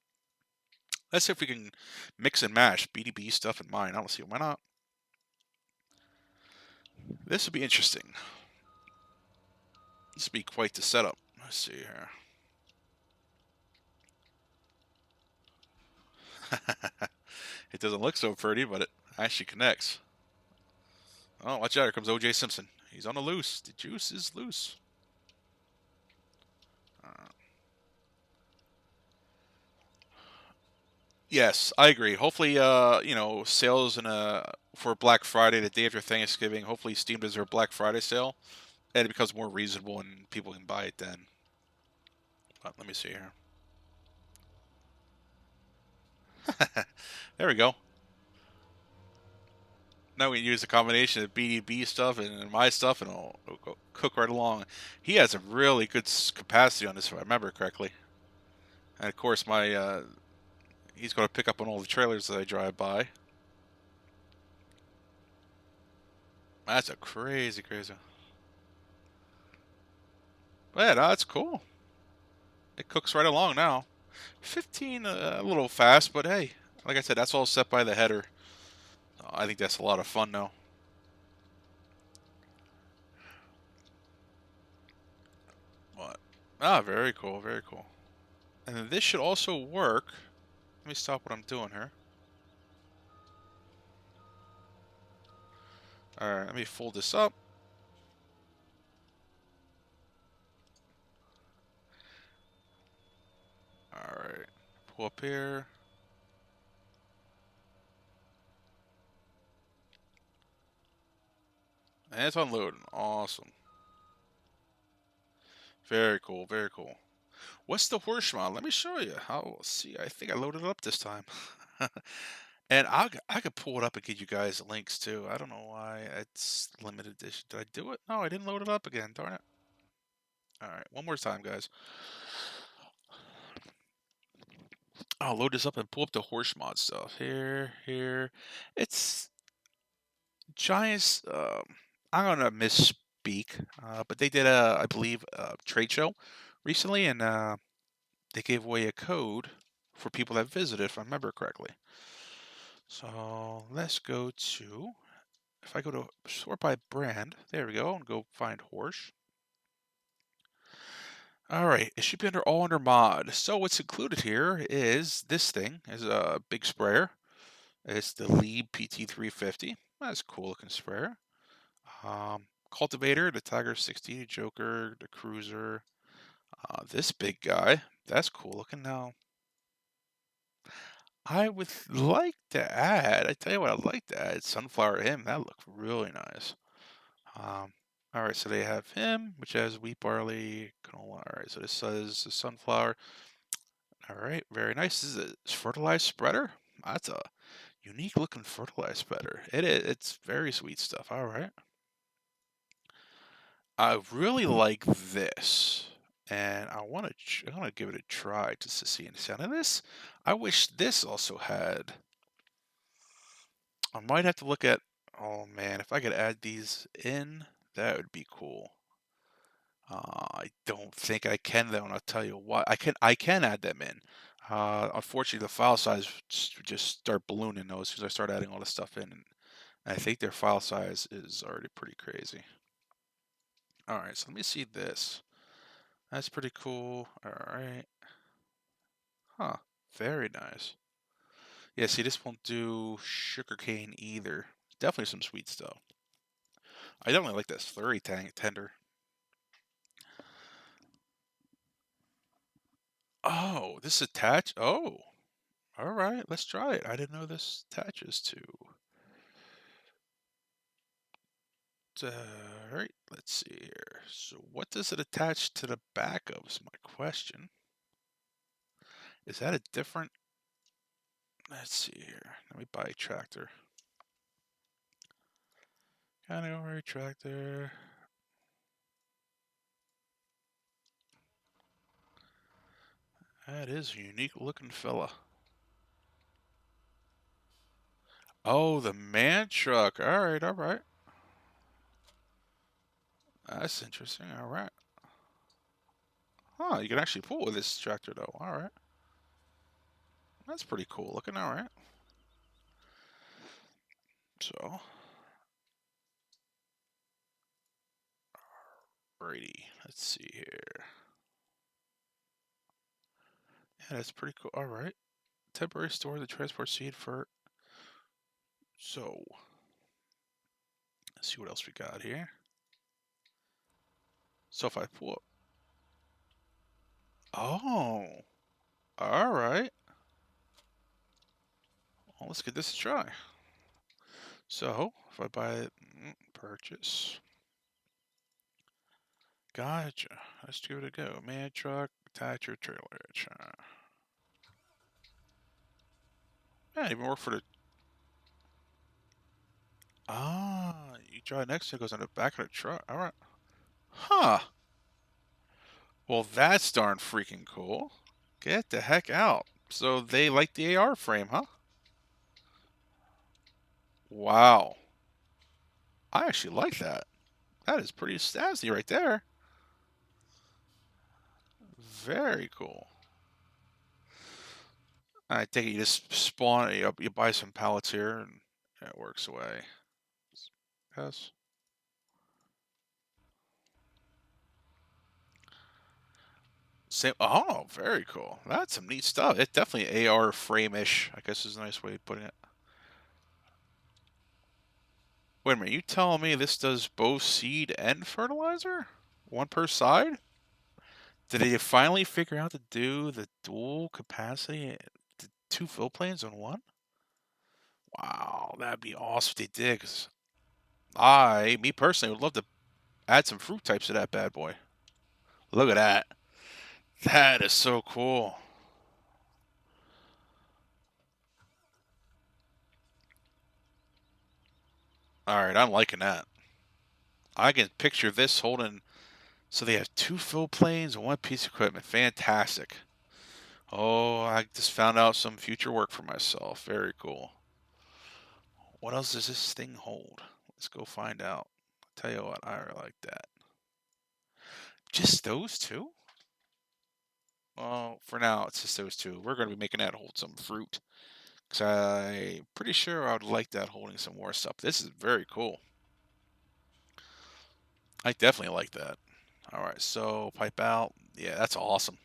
S1: Let's see if we can mix and mash BDB stuff and mine. I don't see why not. This would be interesting. This would be quite the setup. Let's see here. It doesn't look so pretty, but it actually connects. Oh, watch out. Here comes O.J. Simpson. He's on the loose. The juice is loose. Yes, I agree. Hopefully, sales for Black Friday, the day after Thanksgiving. Hopefully, Steam does their Black Friday sale, and it becomes more reasonable, and people can buy it then. But let me see here. There we go. Now we can use a combination of BDB stuff and my stuff, and it'll go cook right along. He has a really good capacity on this, if I remember correctly. And of course, he's going to pick up on all the trailers that I drive by. That's a crazy, crazy. Yeah, no, that's cool. It cooks right along now. 15, a little fast, but hey, like I said, that's all set by the header. I think that's a lot of fun now. What? Ah, very cool, very cool. And then this should also work. Let me stop what I'm doing here. Alright, let me fold this up. Alright, pull up here. And it's unloading. Awesome. Very cool, very cool. What's the horse model? Let me show you. See, I think I loaded it up this time. And I could pull it up and get you guys links too. I don't know why it's limited edition. Did I do it? No, I didn't load it up again. Darn it. All right, one more time, guys. I'll load this up and pull up the horse mod stuff. Here. It's Giants. I'm gonna misspeak, but they did I believe, a trade show recently, and they gave away a code for people that visited, if I remember correctly. So let's go to, if I go to sort by brand, there we go, and go find horse. All right, it should be all under mod. So what's included here is this thing, is a big sprayer. It's the Lieb PT350. That's a cool looking sprayer. Cultivator, the Tiger 60, Joker, the Cruiser. This big guy, that's cool looking. Now, I would like to add, I tell you what, I'd like to add Sunflower him. That looks really nice. All right, so they have him, which has wheat, barley, canola. All right, so this says the sunflower. All right, very nice. This is a fertilized spreader. That's a unique looking fertilized spreader. It is. It's very sweet stuff. All right. I really like this, and I want to. I want to give it a try just to see the sound of this. I wish this also had. I might have to look at. Oh man, if I could add these in, that would be cool. I don't think I can though, and I'll tell you why. I can add them in. Unfortunately, the file size just start ballooning those because I start adding all this stuff in, and I think their file size is already pretty crazy. All right, so let me see this. That's pretty cool. All right. Huh. Very nice. Yeah, see, this won't do sugarcane either. Definitely some sweet stuff. I definitely like that slurry tender. Oh, this attach. Oh, all right. Let's try it. I didn't know this attaches to. All right. Let's see here. So, what does it attach to the back of? Is my question. Is that a different? Let's see here. Let me buy a tractor. Category tractor. That is a unique looking fella. Oh, the man truck. All right, all right. That's interesting. All right. Huh, you can actually pull with this tractor though. All right. That's pretty cool looking. All right. So, Alrighty, let's see here. Yeah, that's pretty cool. Alright. Temporary store to transport seed for. So, let's see what else we got here. So if I pull up. Oh, alright. Well, let's give this a try. So, if I buy it, purchase. Gotcha. Let's give it a go. Man truck, attach your trailer hitch. Yeah, it even work for the. Ah, you drive next to it, goes on the back of the truck. Alright. Huh. Well, that's darn freaking cool. Get the heck out. So they like the AR frame, huh? Wow. I actually like that. That is pretty snazzy right there. Very cool. I think you just spawn, you buy some pallets here, and it works away. Yes. Same. Oh, very cool. That's some neat stuff. It's definitely AR frame-ish, I guess is a nice way of putting it. Wait a minute, you telling me this does both seed and fertilizer? One per side? Did they finally figure out to do the dual capacity, the two fill planes on one? Wow, that'd be awesome if they did, 'cause me personally, would love to add some fruit types to that bad boy. Look at that. That is so cool. Alright, I'm liking that. I can picture this holding. So they have two fill planes and one piece of equipment. Fantastic. Oh, I just found out some future work for myself. Very cool. What else does this thing hold? Let's go find out. I'll tell you what, I really like that. Just those two? Well, for now, it's just those two. We're going to be making that hold some fruit. Because I'm pretty sure I would like that holding some more stuff. This is very cool. I definitely like that. All right, so pipe out. Yeah, that's awesome.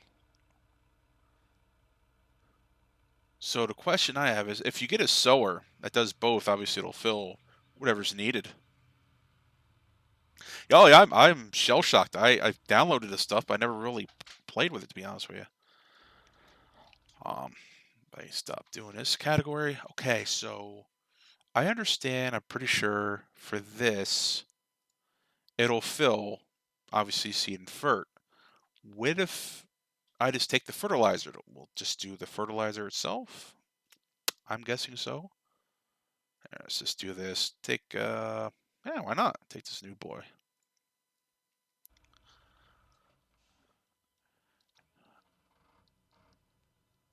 S1: So the question I have is, if you get a sower that does both, obviously it'll fill whatever's needed. Oh yeah, I'm shell shocked. I've downloaded this stuff, but I never really played with it, to be honest with you. I stopped doing this category. Okay, so I understand. I'm pretty sure for this, it'll fill, obviously seed and fert. What if I just take the fertilizer? We'll just do the fertilizer itself. I'm guessing so. Let's just do this. Yeah, why not? Take this new boy.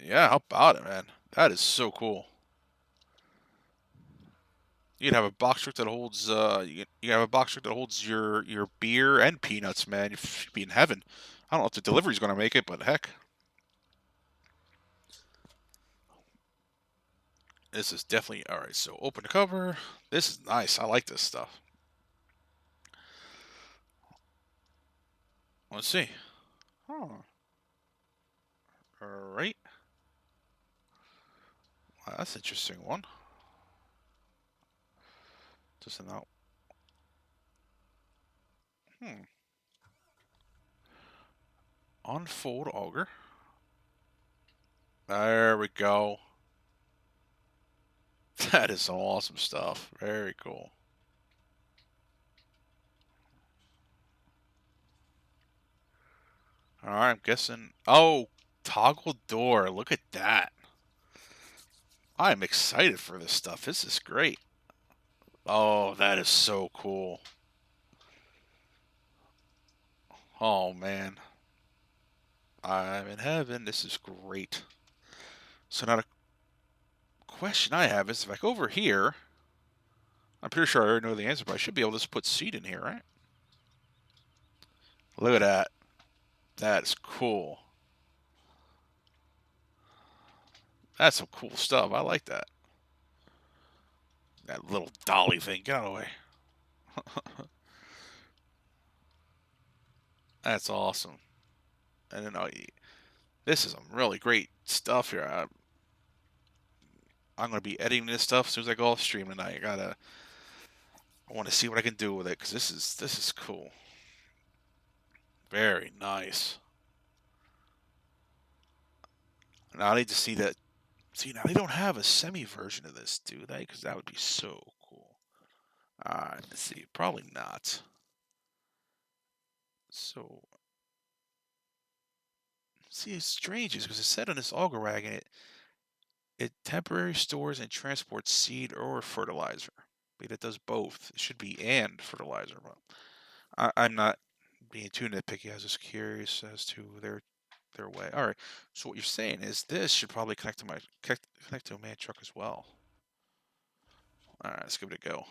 S1: Yeah, how about it, man? That is so cool. You can have a box truck that holds you have a box truck that holds your beer and peanuts, man. You'd be in heaven. I don't know if the delivery's gonna make it, but heck. This is definitely alright, so open the cover. This is nice. I like this stuff. Let's see. Oh. Alright. Wow, that's an interesting one. Just an out. Unfold auger. There we go. That is some awesome stuff. Very cool. Alright, I'm guessing. Oh, toggle door. Look at that. I'm excited for this stuff. This is great. Oh, that is so cool. Oh, man. I'm in heaven. This is great. So now the question I have is, if I go over here, I'm pretty sure I already know the answer, but I should be able to just put seed in here, right? Look at that. That's cool. That's some cool stuff. I like that. That little dolly thing. Get out of the way. That's awesome. And then this is some really great stuff here. I'm gonna be editing this stuff as soon as I go off stream tonight. I want to see what I can do with it because this is cool. Very nice. Now I need to see that. See, now they don't have a semi version of this, do they? Because that would be so cool. Alright, let's see. Probably not. So, see, it's strange because it said on this auger wagon it temporarily stores and transports seed or fertilizer. But it does both. It should be and fertilizer. But I'm not being too nitpicky. I was just curious as to their way. All right. So what you're saying is this should probably connect to a man truck as well. All right, let's give it a go.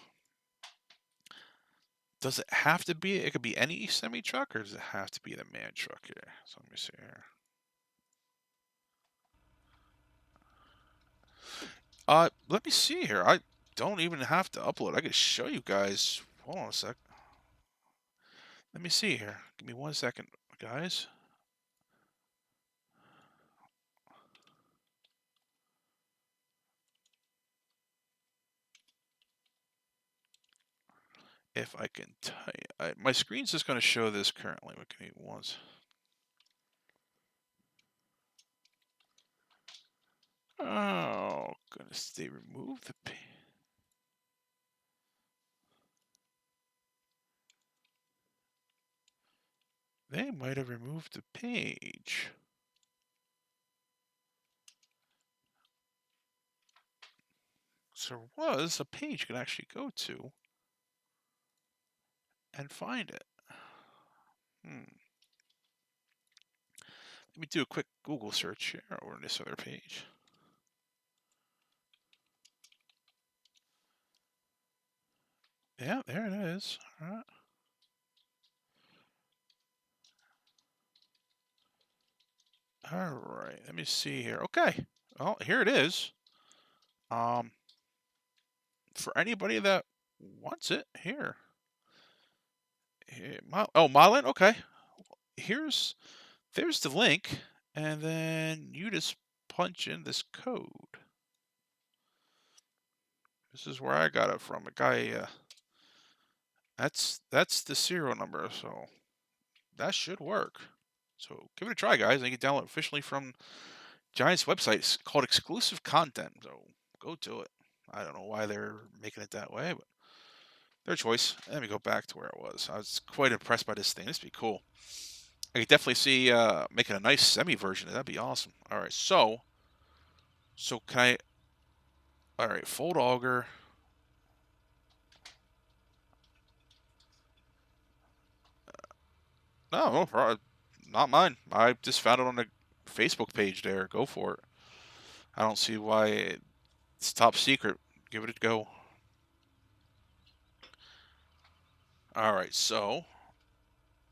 S1: Does it have to be? It could be any semi truck, or does it have to be the man truck here? So let me see here. Let me see here. I don't even have to upload. I can show you guys. Hold on a sec. Let me see here. Give me 1 second, guys. If I can type, my screen's just going to show this currently. What can you once? Oh goodness, they removed the page. They might have removed the page. So there was a page you could actually go to and find it. Let me do a quick Google search here over this other page. Yeah, there it is. All right. All right. Let me see here. Okay. Well, here it is. For anybody that wants it, here. Oh, Marlin. Okay. There's the link, and then you just punch in this code. This is where I got it from. A guy. That's the serial number, so that should work. So give it a try, guys. And you can download officially from Giant's website. It's called Exclusive Content. So go to it. I don't know why they're making it that way, but their choice. Let me go back to where it was. I was quite impressed by this thing. This would be cool. I could definitely see making a nice semi version. That'd be awesome. All right, so can I? All right, fold auger. No, not mine. I just found it on the Facebook page there. Go for it. I don't see why it's top secret. Give it a go. All right, so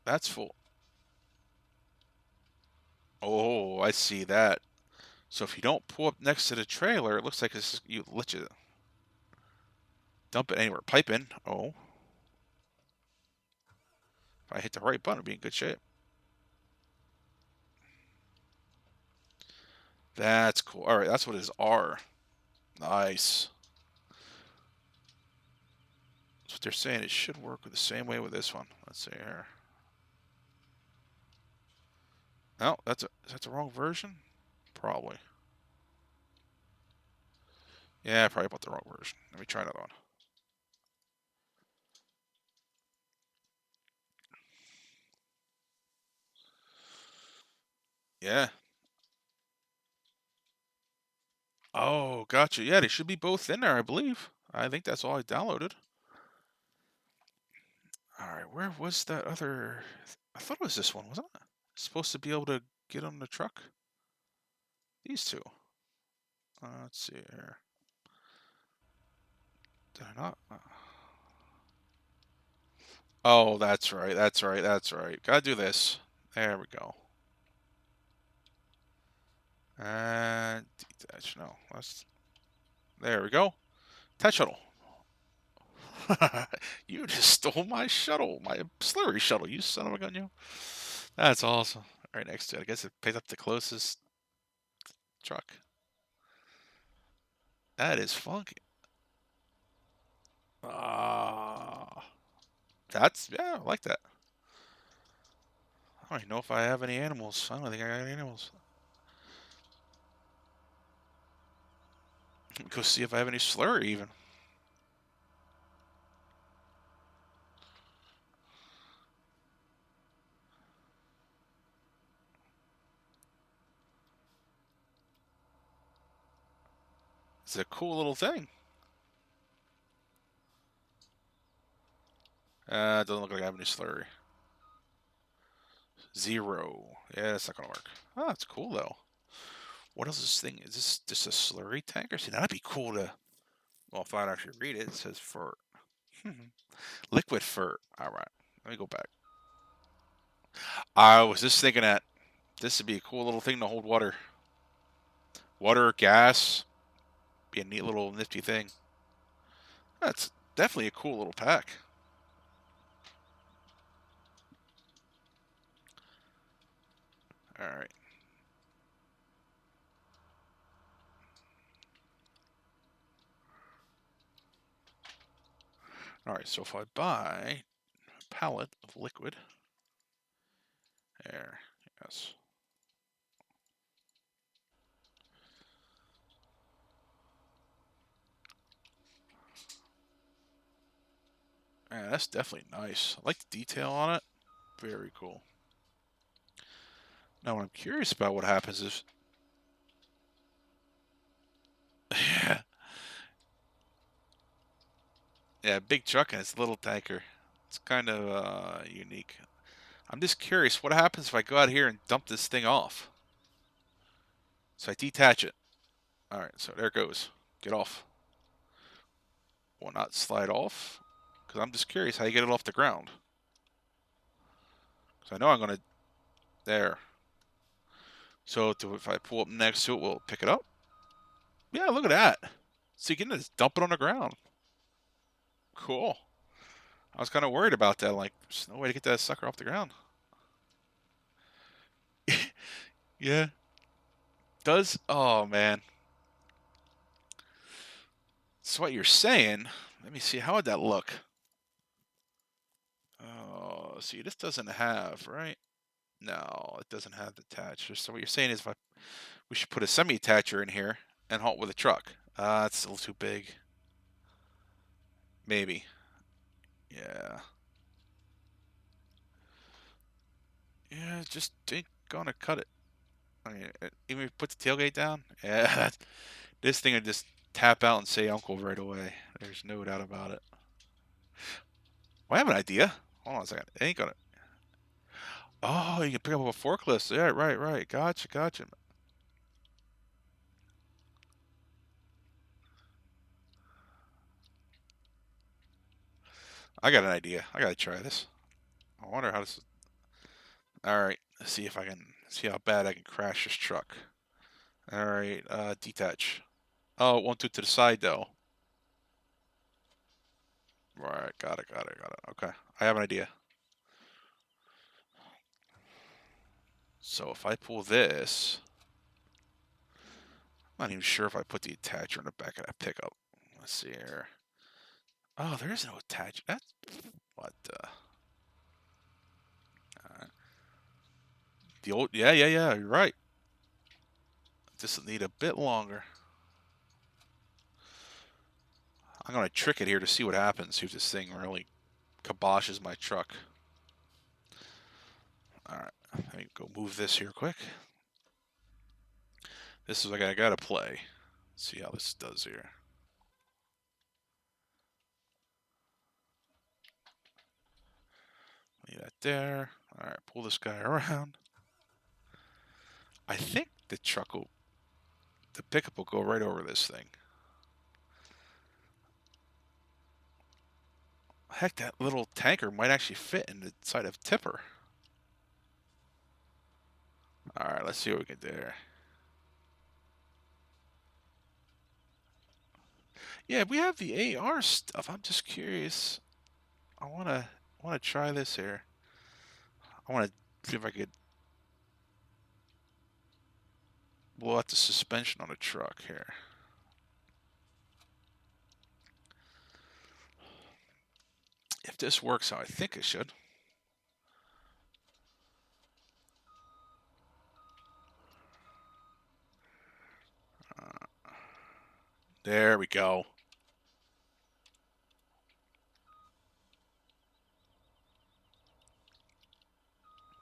S1: that's full. Oh, I see that. So if you don't pull up next to the trailer, it looks like you let you dump it anywhere. Pipe in. Oh, if I hit the right button, it'll be in good shape. That's cool. All right, that's what it is. R. Nice. That's what they're saying. It should work the same way with this one. Let's see here. No, is that the wrong version? Probably. Yeah, I probably bought the wrong version. Let me try another one. Yeah. Oh, gotcha. Yeah, they should be both in there, I believe. I think that's all I downloaded. All right, where was that other? I thought it was this one, wasn't it? Supposed to be able to get on the truck? These two. Let's see here. Did I not? Oh, that's right. That's right. That's right. Gotta do this. There we go. And detach. No, there we go. Test shuttle. You just stole my shuttle, my slurry shuttle. You son of a gun, you. That's awesome. Right next to it. I guess it picked up the closest truck. That is funky. Ah, yeah, I like that. I don't even know if I have any animals. I don't think I got any animals. Go see if I have any slurry even. It's a cool little thing. It doesn't look like I have any slurry. 0. Yeah, that's not gonna work. Oh, it's cool though. What else is this thing? Is this just a slurry tanker? See, that'd be cool to. Well, if I'd actually read it, it says fur. Liquid fur. All right, let me go back. I was just thinking that this would be a cool little thing to hold water. Water, gas, be a neat little nifty thing. That's definitely a cool little pack. All right. All right, so if I buy a pallet of liquid, there, yes. Yeah, that's definitely nice. I like the detail on it. Very cool. Now, what I'm curious about what happens is, yeah, yeah, big truck and it's a little tanker. It's kind of unique. I'm just curious, what happens if I go out here and dump this thing off? So I detach it. All right, so there it goes. Get off. Will not slide off? Because I'm just curious how you get it off the ground. Because I know I'm going to... There. So if I pull up next to it, will it pick it up? Yeah, look at that. So you can just dump it on the ground. Cool. I was kind of worried about that. Like, there's no way to get that sucker off the ground. Yeah. Does... Oh, man. That's what you're saying. Let me see. How would that look? Oh, see, this doesn't have, right? No, it doesn't have the attachers. So what you're saying is we should put a semi-attacher in here and haul it with a truck. It's still too big. Maybe. Yeah. Yeah, just ain't gonna cut it. I mean, even if you put the tailgate down, yeah, this thing would just tap out and say uncle right away. There's no doubt about it. Well, I have an idea. Hold on a second. It ain't gonna. Oh, you can pick up a forklift. Yeah, right, right. Gotcha, gotcha. I got an idea. I gotta try this. I wonder how this. All right, let's see if I can see how bad I can crash this truck. All right, detach. Oh, it won't do it to the side though. Right, got it, got it, got it. Okay, I have an idea. So if I pull this, I'm not even sure if I put the attacher in the back of that pickup. Let's see here. Oh, there is no attach. That's what the old. Yeah, yeah, yeah. You're right. This will need a bit longer. I'm gonna trick it here to see what happens. See if this thing really kiboshes my truck. All right, let me go move this here quick. This is like I gotta play. See how this does here. Leave that there. All right, pull this guy around. I think the pickup will go right over this thing. Heck, that little tanker might actually fit in the side of tipper. All right, let's see what we can do here. Yeah, we have the AR stuff. I'm just curious. I wanna try this here. I wanna See if I could blow out the suspension on a truck here. If this works how I think it should. There we go.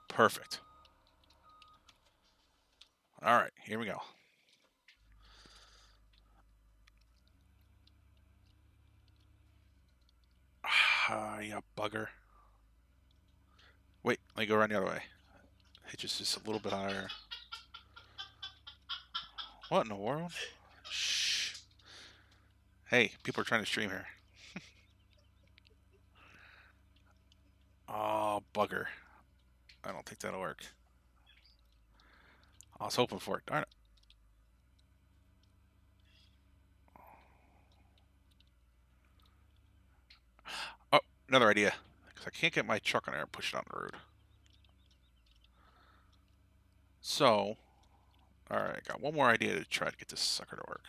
S1: Perfect. All right, here we go. Ah, you bugger. Wait, let me go around the other way. Hitches just a little bit higher. What in the world? Shh. Hey, people are trying to stream here. Oh, bugger. I don't think that'll work. I was hoping for it. Darn it. Oh, another idea. Because I can't get my truck on there and push it on the road. So, alright, I got one more idea to try to get this sucker to work.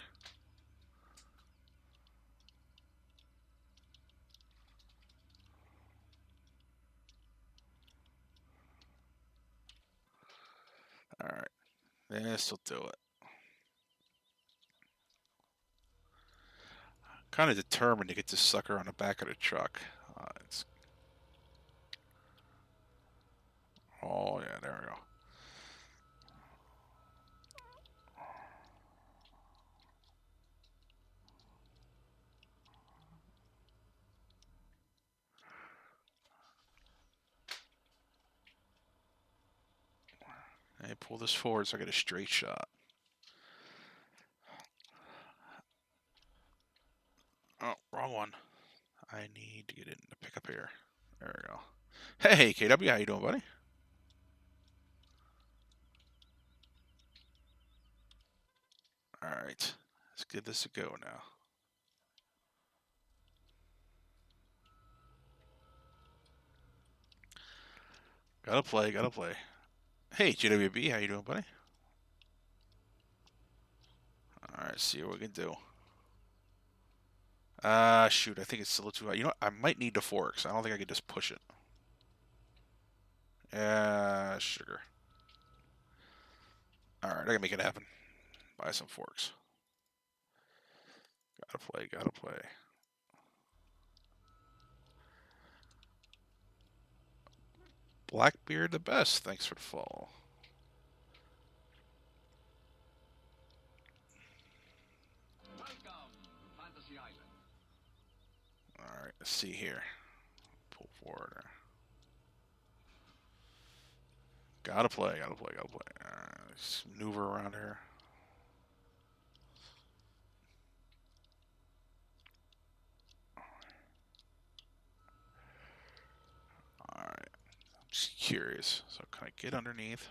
S1: Alright, this'll do it. Kind of determined to get this sucker on the back of the truck. Oh, yeah, there we go. I pull this forward so I get a straight shot. Oh, wrong one. I need to get in the pickup here. There we go. Hey, KW, how you doing, buddy? Alright, let's give this a go now. Gotta play, gotta play. Hey, GWB, how you doing, buddy? Alright, see what we can do. Shoot, I think it's still too high. You know what? I might need the forks. I don't think I can just push it. Sugar. Alright, I can make it happen. Buy some forks. Gotta play, gotta play. Blackbeard the best. Thanks for the follow. Alright, let's see here. Pull forward. Gotta play, gotta play, gotta play. Let's maneuver around here. Alright. I'm just curious. So can I get underneath?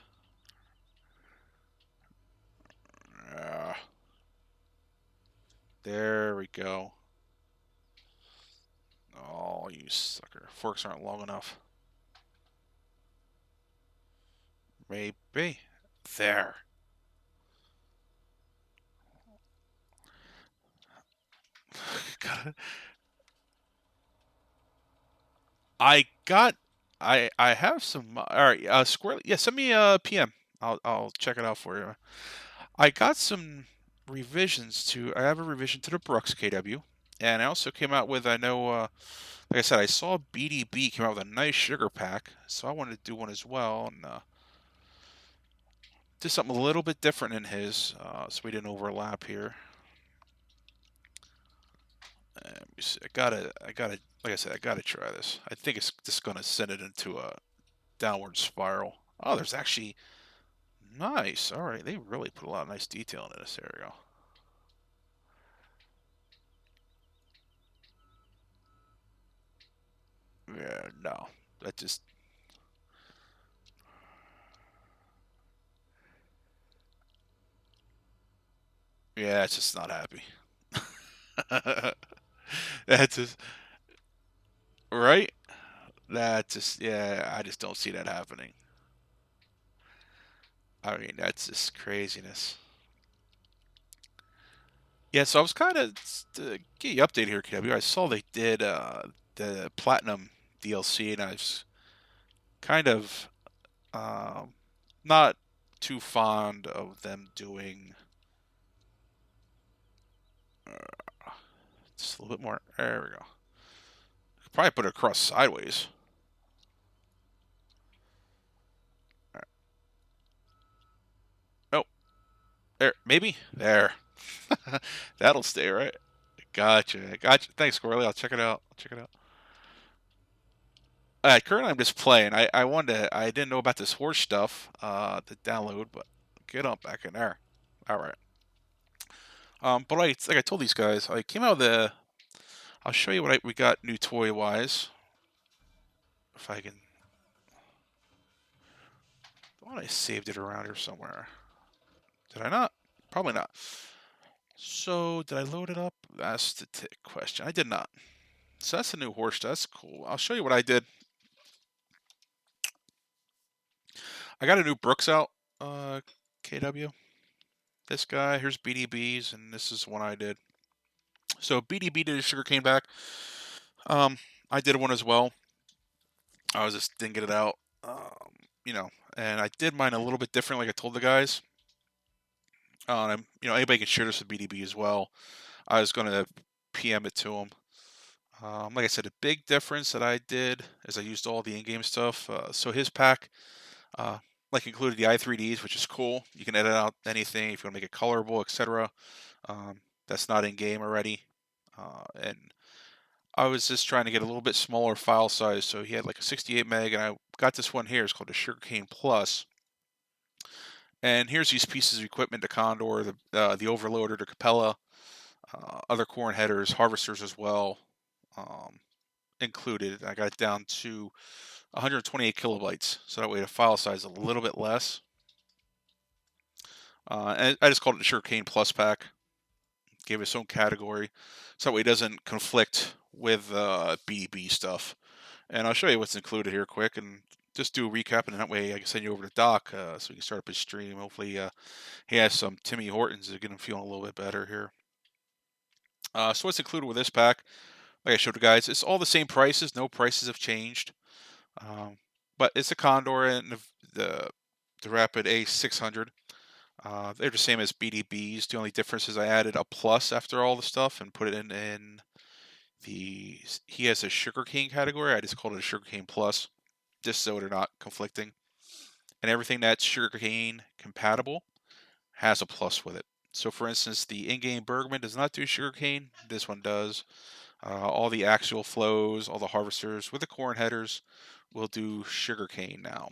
S1: There we go. Oh, you sucker. Forks aren't long enough. Maybe. There. Got it. I have some. All right, Squirrel. Yeah, send me a PM. I'll check it out for you. I got some revisions to. I have a revision to the Bruks KW, and I also came out with. I know, like I said, I saw BDB came out with a nice sugar pack, so I wanted to do one as well, and did something a little bit different in his, so we didn't overlap here. Let me see. I gotta, like I said, I gotta try this. I think it's just gonna send it into a downward spiral. Oh, there's actually nice. All right, they really put a lot of nice detail into this. There we go. Yeah, no, that just. Yeah, it's just not happy. That's just right. That just, yeah, I just don't see that happening. I mean, that's just craziness. Yeah, so I was kind of to get you updated here, KW. I saw they did the Platinum DLC, and I was kind of um, not too fond of them doing just a little bit more. There we go. Could probably put it across sideways. All right. Nope. There, maybe there. That'll stay right. Gotcha. Gotcha. Thanks, Corley. I'll check it out. I'll check it out. Currently I'm just playing. I wanted to, I didn't know about this horse stuff to download, but get on back in there. All right. But like I told these guys, I came out of the. I'll show you what we got new toy wise. If I can. I thought I saved it around here somewhere. Did I not? Probably not. So did I load it up? That's the question. I did not. So that's a new horse. That's cool. I'll show you what I did. I got a new Bruks out. KW. This guy. Here's BDBs, and this is one I did. So BDB did a sugarcane back. Um, I did one as well. I was just didn't get it out. You know, and I did mine a little bit different, like I told the guys. Anybody can share this with BDB as well. I was gonna PM it to them. Like I said, a big difference that I did is I used all the in-game stuff. So his pack, uh, like included the i3ds, which is cool. You can edit out anything if you want to make it colorable, etc. That's not in game already, and I was just trying to get a little bit smaller file size, so he had like a 68 meg, and I got this one here. It's called the Sugarcane Plus. And here's these pieces of equipment: the Condor, the Overloader, the Capella, other corn headers, harvesters as well, included. I got it down to 128 kilobytes, so that way the file size is a little bit less. And I just called it the Sugarcane Plus pack. Gave it its own category, so that way it doesn't conflict with BDB stuff. And I'll show you what's included here quick, and just do a recap, and that way I can send you over to Doc so we can start up his stream. Hopefully he has some Timmy Hortons to get him feeling a little bit better here. So what's included with this pack, like I showed you guys, it's all the same prices. No prices have changed. But it's a Condor and the Rapid A600. They're the same as BDBs. The only difference is I added a plus after all the stuff and put it in the. He has a sugarcane category. I just called it a sugarcane plus, just so they're not conflicting. And everything that's sugarcane compatible has a plus with it. So, for instance, the in-game Bergman does not do sugarcane. This one does. All the axial flows, all the harvesters with the corn headers will do sugarcane now.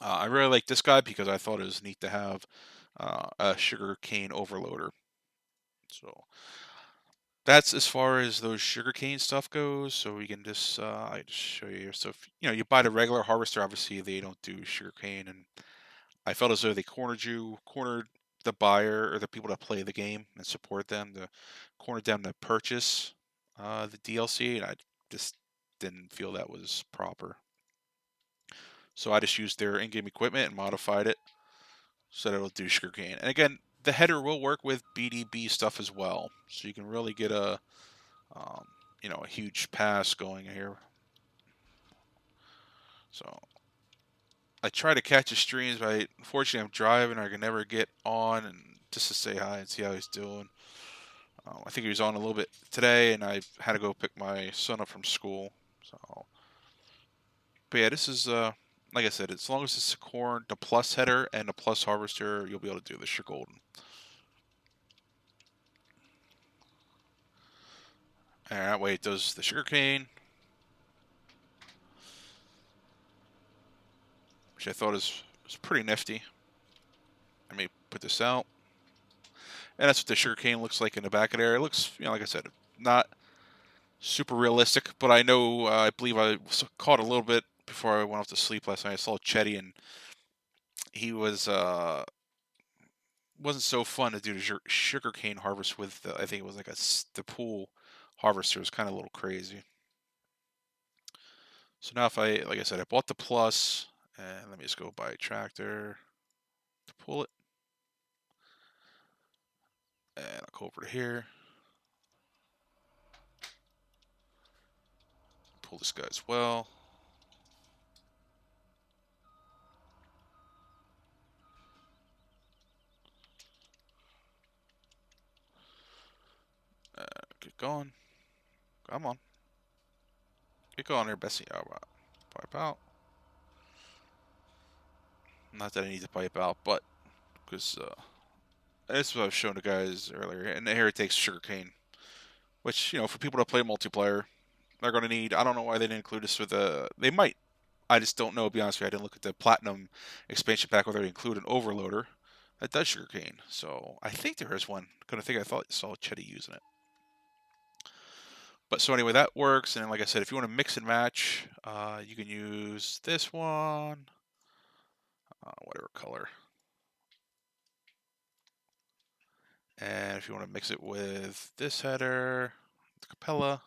S1: I really like this guy because I thought it was neat to have a sugarcane overloader. So that's as far as those sugarcane stuff goes. So we can just I just show you here. So if you buy the regular harvester, obviously they don't do sugarcane, and I felt as though they cornered the buyer or the people that play the game and support them, to corner them to purchase the DLC, and I just didn't feel that was proper. So I just used their in-game equipment and modified it so that it'll do sugarcane. And again, the header will work with BDB stuff as well, so you can really get um, a huge pass going here. So I try to catch his streams, but unfortunately I'm driving. I can never get on and just to say hi and see how he's doing. I think he was on a little bit today, and I had to go pick my son up from school. So, but yeah, this is like I said, as long as it's a corn, the plus header and the plus harvester, you'll be able to do this. You're golden. And that way it does the sugarcane, which I thought was pretty nifty. Let me put this out. And that's what the sugarcane looks like in the back of there. It looks, like I said, not super realistic, but I know, I believe I caught a little bit before I went off to sleep last night. I saw Chetty, and he wasn't so fun to do the sugarcane harvest with. I think it was like the pool harvester was kind of a little crazy. So now if like I said, I bought the plus, and let me just go buy a tractor. pull it. And I'll go over to here. Pull this guy as well. Get going. Come on. Get going there, Bessie. Oh, wow. Pipe out. Not that I need to pipe out, but because that's what I was showing the guys earlier. And here it takes sugarcane, which, for people that play multiplayer, they're going to need. I don't know why they didn't include this with they might. I just don't know, to be honest with you. I didn't look at the Platinum expansion pack whether they include an overloader that does sugarcane. So I think there is one. I thought I saw Chetty using it. But so anyway, that works. And like I said, if you want to mix and match, you can use this one, whatever color. And if you want to mix it with this header, the Capella,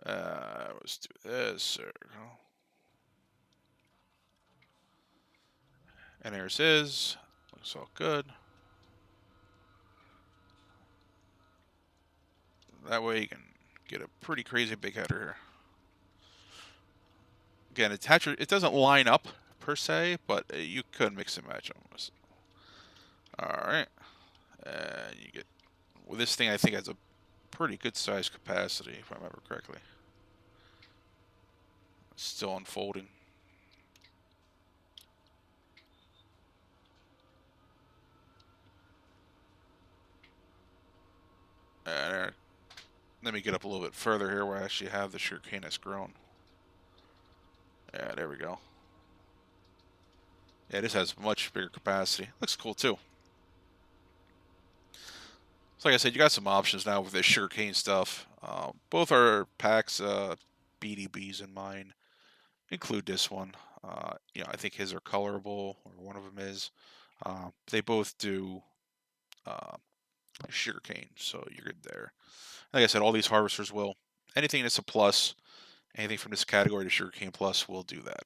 S1: let's do this. There we go. And there's his. Looks all good. That way you can get a pretty crazy big header here. Again, it doesn't line up per se, but you could mix and match them. Alright. And you get... Well, this thing I think has a pretty good size capacity, if I remember correctly. It's still unfolding. And let me get up a little bit further here where I actually have the sugarcane that's grown. Yeah, there we go. Yeah, this has much bigger capacity. Looks cool too. So like I said, you got some options now with this sugarcane stuff. Both are packs, BDBs in mine. Include this one. I think his are colorable, or one of them is. They both do sugarcane, so you're good there. Like I said, all these harvesters will. Anything that's a plus, anything from this category to sugarcane plus will do that.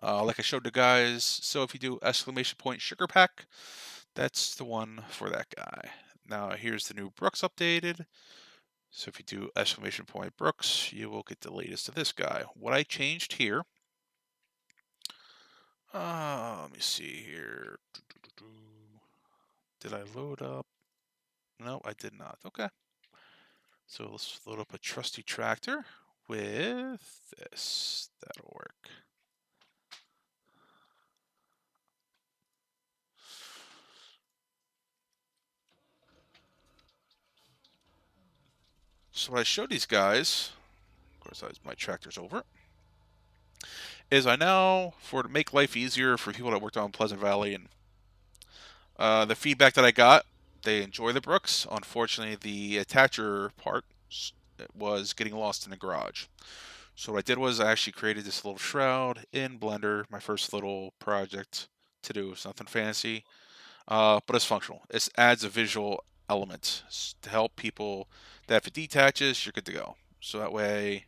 S1: Like I showed the guys, so if you do exclamation point sugar pack, that's the one for that guy. Now here's the new Bruks updated. So if you do exclamation point Bruks, you will get the latest of this guy. What I changed here, let me see here. Did I load up? No, I did not. Okay. So let's load up a trusty tractor with this. That'll work. So what I showed these guys, of course, my tractor's over, is I now, to make life easier for people that worked on Pleasant Valley, and the feedback that I got, they enjoy the Bruks. Unfortunately, the attacher part was getting lost in the garage. So what I did was I actually created this little shroud in Blender, my first little project to do. It's nothing fancy, but it's functional. It adds a visual element to help people that if it detaches, you're good to go. So that way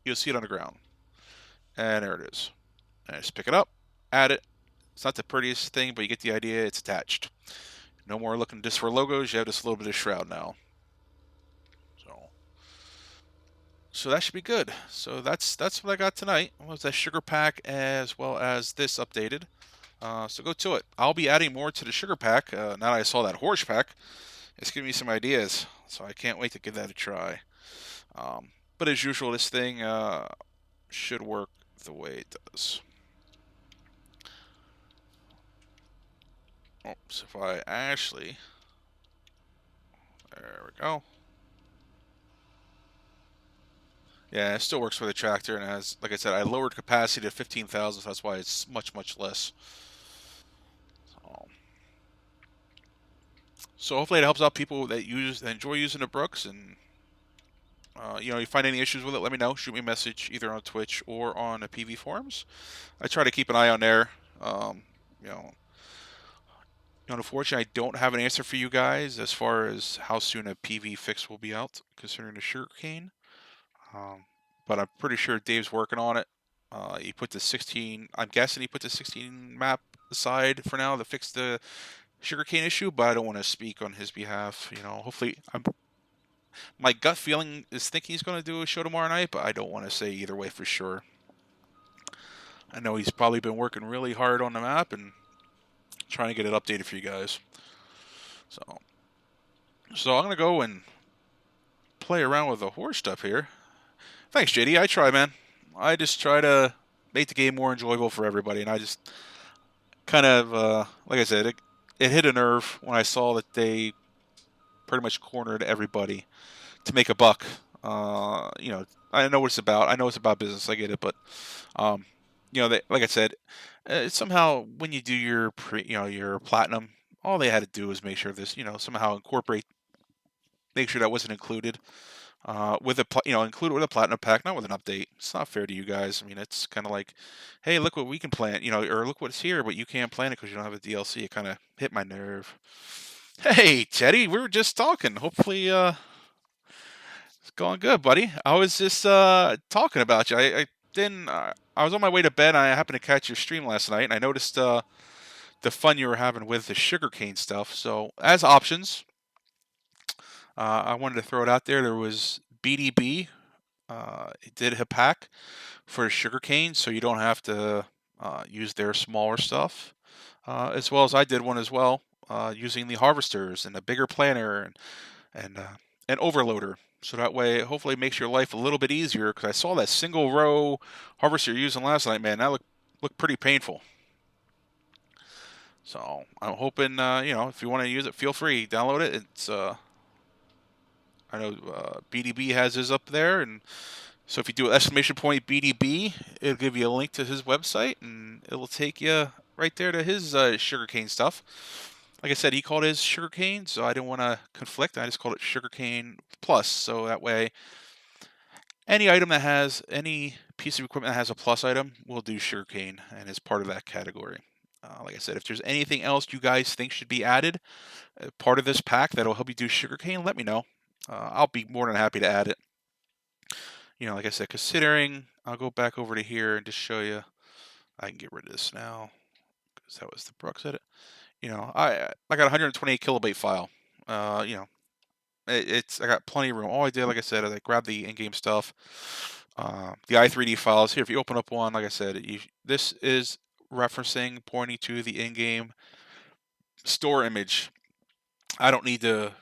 S1: you'll see it on the ground. And there it is. And I just pick it up, add it. It's not the prettiest thing, but you get the idea. It's attached. No more looking just for logos. You have this little bit of shroud now. So that should be good. So that's what I got tonight. Was that sugar pack as well as this updated. So go to it. I'll be adding more to the sugar pack. Now that I saw that horse pack, it's giving me some ideas. So I can't wait to give that a try. But as usual, this thing should work the way it does. Oops, if I actually... There we go. Yeah, it still works for the tractor, and has, like I said, I lowered capacity to 15,000, so that's why it's much, much less. So hopefully it helps out people that enjoy using the Bruks, and you find any issues with it, let me know. Shoot me a message either on Twitch or on the PV forums. I try to keep an eye on there. Unfortunately, I don't have an answer for you guys as far as how soon a PV fix will be out concerning the sugarcane. But I'm pretty sure Dave's working on it. He put the 16. I'm guessing he put the 16 map aside for now to fix the sugarcane issue, but I don't want to speak on his behalf. Hopefully, my gut feeling is thinking he's going to do a show tomorrow night, but I don't want to say either way for sure. I know he's probably been working really hard on the map and trying to get it updated for you guys. So I'm going to go and play around with the horse stuff here. Thanks, JD. I try, man. I just try to make the game more enjoyable for everybody, and I just kind of, like I said, it hit a nerve when I saw that they pretty much cornered everybody to make a buck. I know what it's about. I know it's about business. I get it, but like I said, somehow when you do your your platinum, all they had to do was make sure this, somehow make sure that wasn't included with include it with a platinum pack, not with an update. It's not fair to you guys. I mean, it's kind of like, hey, look what we can plan, or look what's here, but you can't plan it because you don't have a DLC. It kind of hit my nerve. Hey, Teddy, we were just talking. Hopefully, it's going good, buddy. I was just talking about you. I didn't. I was on my way to bed. And I happened to catch your stream last night, and I noticed the fun you were having with the sugarcane stuff. So, as options, I wanted to throw it out there. There was BDB. It did a pack for sugarcane, so you don't have to use their smaller stuff. As well as I did one as well, using the harvesters and a bigger planter and an overloader. So that way, hopefully, it makes your life a little bit easier. Because I saw that single row harvester you're using last night, man. That looked pretty painful. So I'm hoping, if you want to use it, feel free, download it. It's I know BDB has his up there, and so if you do exclamation point BDB, it'll give you a link to his website, and it'll take you right there to his sugarcane stuff. Like I said, he called his sugarcane, so I didn't want to conflict. I just called it sugarcane plus, so that way any piece of equipment that has a plus item will do sugarcane and is part of that category. Like I said, if there's anything else you guys think should be added, part of this pack that'll help you do sugarcane, let me know. I'll be more than happy to add it. Like I said, considering, I'll go back over to here and just show you. I can get rid of this now because that was the Bruks edit. I got a 128 kilobyte file. I got plenty of room. All I did, like I said, is I grabbed the in-game stuff, the i3D files. Here, if you open up one, like I said, this is pointing to the in-game store image. I don't need to,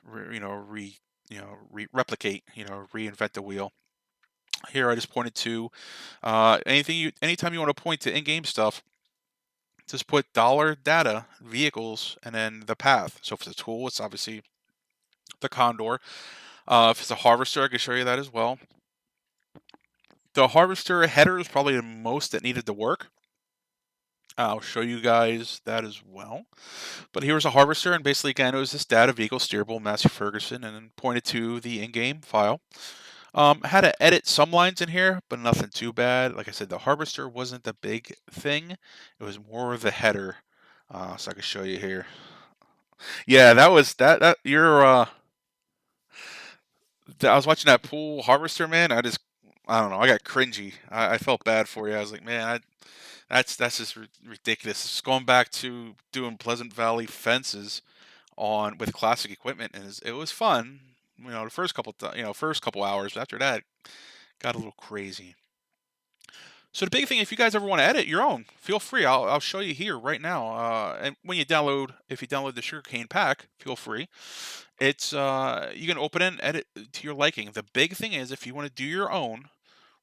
S1: replicate, reinvent the wheel. Here, I just pointed to anytime you want to point to in-game stuff, just put $data vehicles and then the path. So if it's a tool, it's obviously the Condor. If it's a harvester, I can show you that as well. The harvester header is probably the most that needed to work. I'll show you guys that as well. But here's a harvester, and basically, again, it was this data vehicle steerable Massey Ferguson, and then pointed to the in-game file. Had to edit some lines in here, but nothing too bad. Like I said, the harvester wasn't the big thing. It was more the header. So I can show you here. Yeah, that was that. You're. I was watching that pool harvester, man. I don't know. I got cringy. I felt bad for you. I was like, man, that's just ridiculous. It's going back to doing Pleasant Valley fences with classic equipment, and it was fun. The first couple hours. After that, got a little crazy. So the big thing, if you guys ever want to edit your own, feel free. I'll show you here right now. And when you if you download the sugarcane pack, feel free. It's you can open it and edit to your liking. The big thing is, if you want to do your own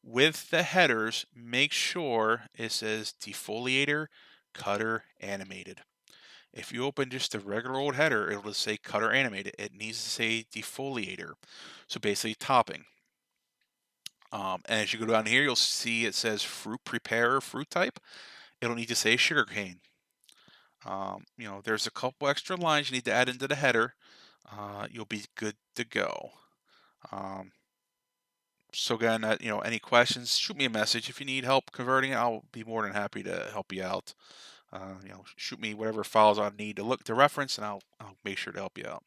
S1: with the headers, make sure it says defoliator, cutter, animated. If you open just the regular old header, it'll just say cutter animated. It needs to say defoliator. So basically topping. And as you go down here, you'll see it says fruit preparer, fruit type. It'll need to say sugarcane. There's a couple extra lines you need to add into the header. You'll be good to go. So again, any questions, shoot me a message. If you need help converting it, I'll be more than happy to help you out. Shoot me whatever files I need to reference, and I'll make sure to help you out.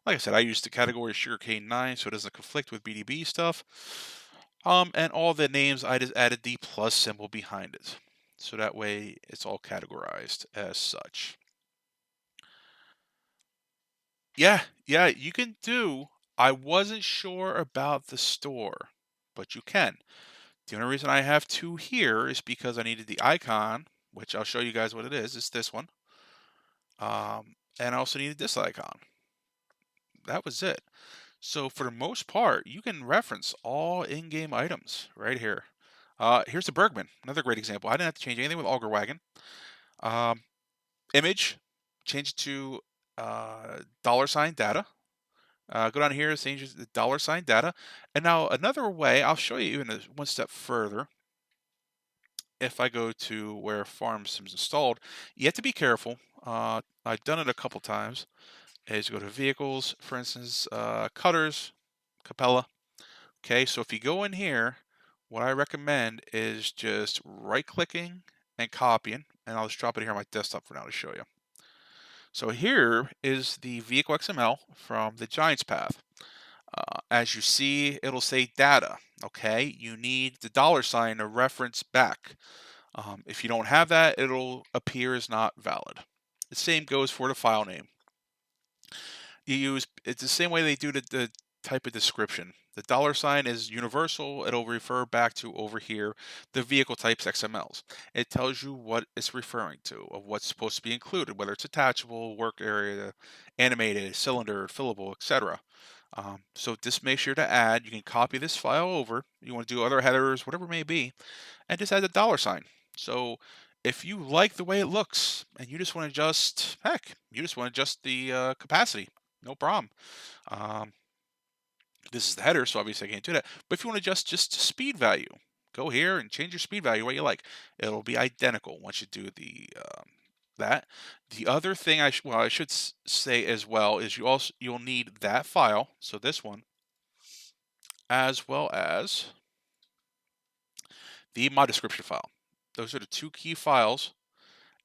S1: Like I said, I use the category Sugarcane 9, so it doesn't conflict with BDB stuff. And all the names, I just added the plus symbol behind it. So that way it's all categorized as such. Yeah, you can do. I wasn't sure about the store, but you can. The only reason I have two here is because I needed the icon, which I'll show you guys what it is. It's this one. And I also needed this icon. That was it. So for the most part, you can reference all in-game items right here. Here's the Bergman, another great example. I didn't have to change anything with Auger Wagon. Um, Image, change it to $ data. Go down here, change the $ data. And now another way, I'll show you even one step further. If I go to where Farm Sim's installed, you have to be careful. I've done it a couple times. Is go to Vehicles, for instance, Cutters, Capella. Okay, so if you go in here, what I recommend is just right-clicking and copying, and I'll just drop it here on my desktop for now to show you. So here is the vehicle XML from the Giants path. As you see, it'll say data. Okay, you need the $ to reference back. If you don't have that, it'll appear as not valid. The same goes for the file name. It's the same way they do the type of description. The $ is universal. It'll refer back to over here the vehicle types XMLs. It tells you what it's referring to, of what's supposed to be included, whether it's attachable, work area, animated, cylinder, fillable, etc. So just make sure to add. You can copy this file over. You want to do other headers, whatever it may be, and just add the $. So if you like the way it looks and you just want to adjust, heck, you just want to adjust the capacity, no problem. This is the header, so obviously I can't do that. But if you want to adjust just speed value, go here and change your speed value what you like. It'll be identical once you do the that. The other thing I should say as well is you'll need that file, so this one, as well as the mod description file. Those are the two key files,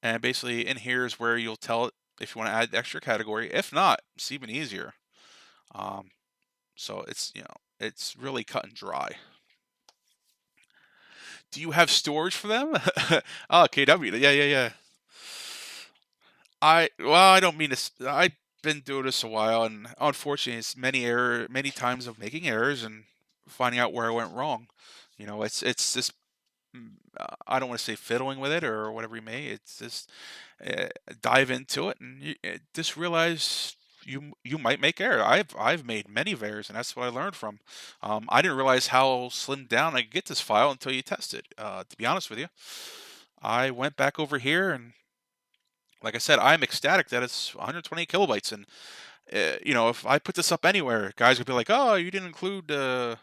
S1: and basically in here is where you'll tell it if you want to add the extra category. If not, it's even easier. So it's really cut and dry. Do you have storage for them? Oh, KW. Yeah. I don't mean this. I've been doing this a while, and unfortunately, it's many times of making errors and finding out where I went wrong. It's just I don't want to say fiddling with it or whatever you may. It's just dive into it and just realize you might make error. I've made many of errors, and that's what I learned from. I didn't realize how slimmed down I could get this file until you test it. To be honest with you, I went back over here and, like I said, I'm ecstatic that it's 128 kilobytes. And if I put this up anywhere, guys would be like, "Oh, you didn't include the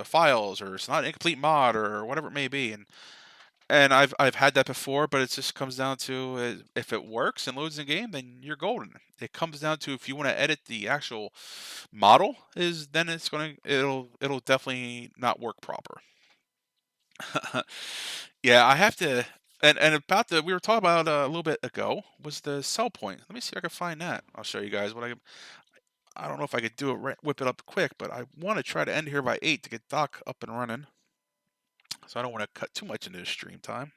S1: files, or it's not an incomplete mod, or whatever it may be." And I've had that before, but it just comes down to if it works and loads in game, then you're golden. It comes down to if you want to edit the actual model, then it'll definitely not work proper. Yeah, I have to. And about we were talking about a little bit ago was the sell point. Let me see if I can find that. I'll show you guys what I don't know if I could do it, whip it up quick, but I want to try to end here by 8 to get Doc up and running. So I don't want to cut too much into the stream time.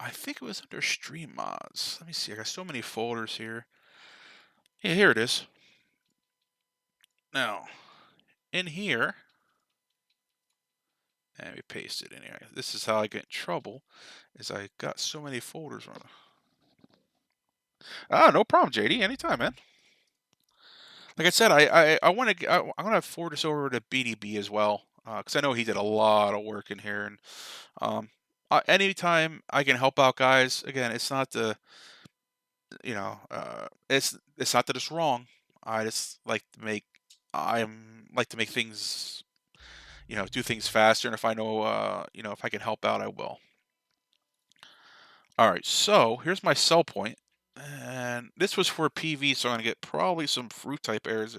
S1: I think it was under stream mods. Let me see. I got so many folders here. Yeah, here it is. Now, in here, let me paste it in here. This is how I get in trouble, is I got so many folders on. Ah, no problem, JD. Anytime, man. Like I said, I want to. I'm gonna forward this over to BDB as well, because I know he did a lot of work in here. And anytime I can help out guys, again, it's not the, it's not that it's wrong. I just like to make things, do things faster. And if I know, if I can help out, I will. All right, so here's my sell point. And this was for PV, so I'm going to get probably some fruit type errors.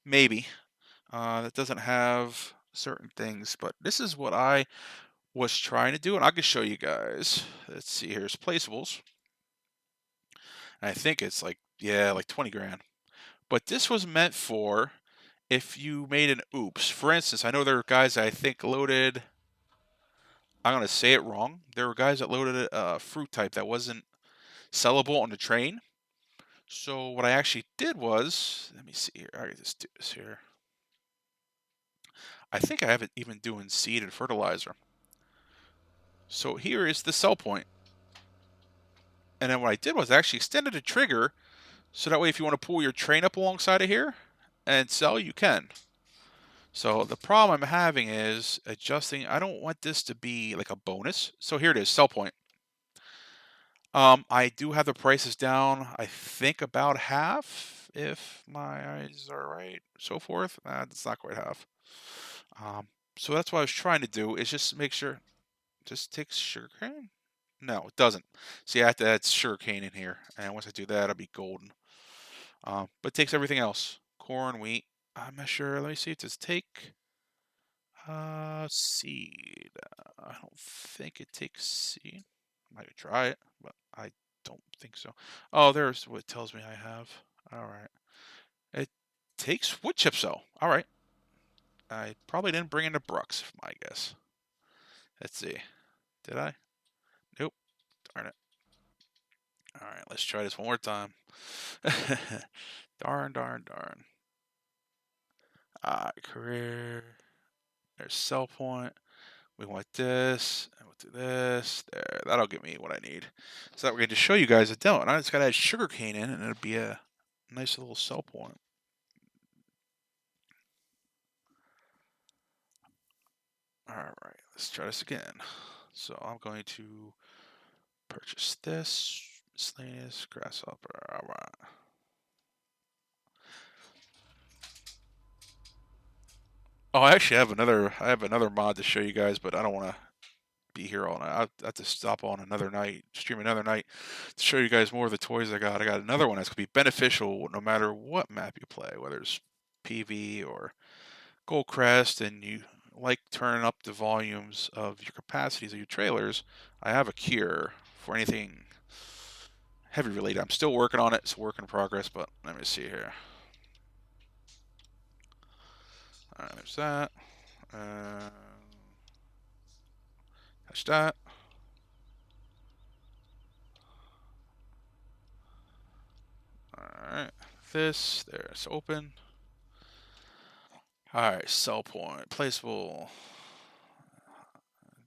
S1: Maybe. That doesn't have certain things, but this is what I was trying to do, and I can show you guys. Let's see, here's placeables. And I think it's like 20 grand. But this was meant for if you made an oops. For instance, I know there are guys that I think loaded I'm going to say it wrong. There were guys that loaded a fruit type that wasn't sellable on the train. So what I actually did was, let me see here. I can just do this here. I think I have it even doing seed and fertilizer. So here is the sell point. And then what I did was I actually extended the trigger so that way if you want to pull your train up alongside of here and sell, you can. So the problem I'm having is adjusting. I don't want this to be like a bonus. So here it is, sell point. I do have the prices down, I think about half, if my eyes are right, so forth. It's not quite half. So that's what I was trying to do, is just make sure, just takes sugarcane? No, it doesn't. See, I have to add sugarcane in here, and once I do that, it'll be golden. But it takes everything else. Corn, wheat. I'm not sure. Let me see. Does it take seed? I don't think it takes seed. I might try it, but I don't think so. Oh, there's what it tells me I have. All right. It takes wood chips, though. All right. I probably didn't bring in the Bruks, my guess. Let's see. Did I? Nope. Darn it. All right, let's try this one more time. Darn, darn, darn. All right, career. There's sell point. We want this, and we'll do this. There, that'll give me what I need. So that we're going to show you guys a demo. And I just got to add sugarcane in, and it'll be a nice little sell point. All right, let's try this again. So I'm going to purchase this miscellaneous grasshopper. All right. Oh, I actually have another mod to show you guys, but I don't want to be here all night. I have to stop on another night, stream another night to show you guys more of the toys I got. I got another one that's gonna be beneficial no matter what map you play, whether it's PV or Goldcrest, and you like turning up the volumes of your capacities of your trailers. I have a cure for anything heavy related. I'm still working on it. It's a work in progress, but let me see here. All right, there's that. Touch that. Alright, this, there's open. Alright, sell point, placeable.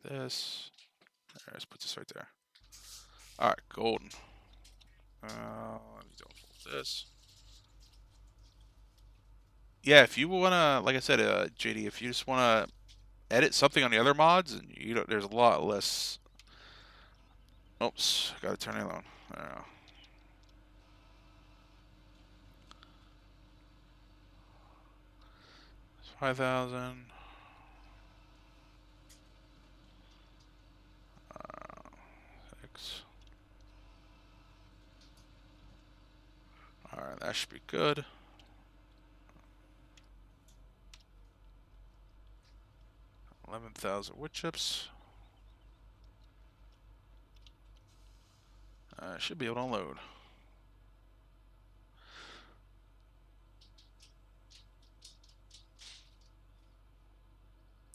S1: This, there, let's put this right there. Alright, golden. Don't this. Yeah, if you wanna, like I said, JD, if you just wanna edit something on the other mods, and you don't, there's a lot less. Oops, gotta turn it on. There we go. 5,000. Alright, that should be good. 11,000 wood chips. Should be able to unload.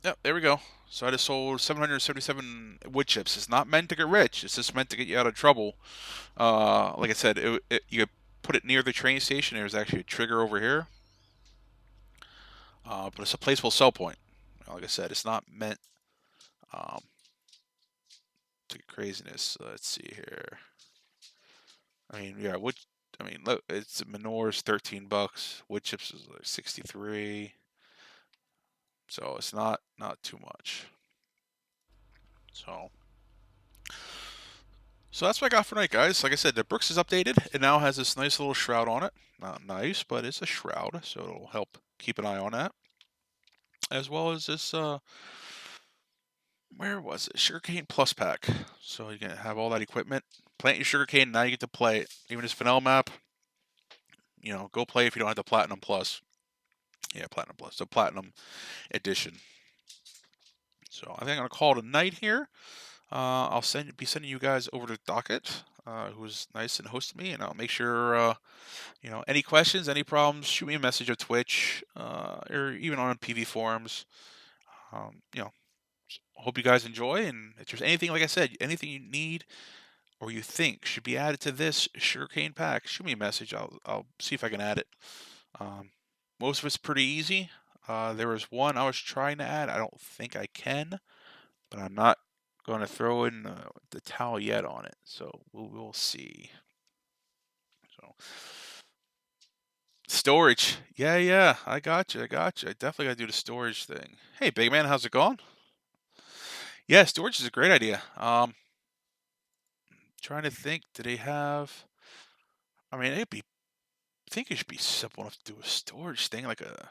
S1: Yep, there we go. So I just sold 777 wood chips. It's not meant to get rich. It's just meant to get you out of trouble. Like I said, you put it near the train station. There's actually a trigger over here. But it's a placeable sell point. Like I said, it's not meant to get craziness. Let's see here. I mean, yeah, look, it's Menor's $13. Wood chips is like 63. So it's not too much. So that's what I got for tonight, guys. Like I said, the Bruks is updated. It now has this nice little shroud on it. Not nice, but it's a shroud, so it'll help keep an eye on that. As well as this, where was it? Sugarcane Plus Pack. So you can have all that equipment. Plant your sugarcane, now you get to play it. Even this vanilla map, go play if you don't have the Platinum Plus. Yeah, Platinum Plus. So Platinum Edition. So I think I'm going to call it a night here. I'll be sending you guys over to Docket, who was nice and hosted me, and I'll make sure, any questions, any problems, shoot me a message on Twitch, or even on PV forums. hope you guys enjoy. And if there's anything, like I said, anything you need or you think should be added to this sugarcane pack, shoot me a message. I'll see if I can add it. Um, most of it's pretty easy. There was one I was trying to add. I don't think I can, but I'm not going to throw in the towel yet on it. So we'll see. So storage, yeah, I got you. I definitely got to do the storage thing. Hey, big man, how's it going? Yeah, storage is a great idea. Trying to think, do they have? I mean, I think it should be simple enough to do a storage thing, like a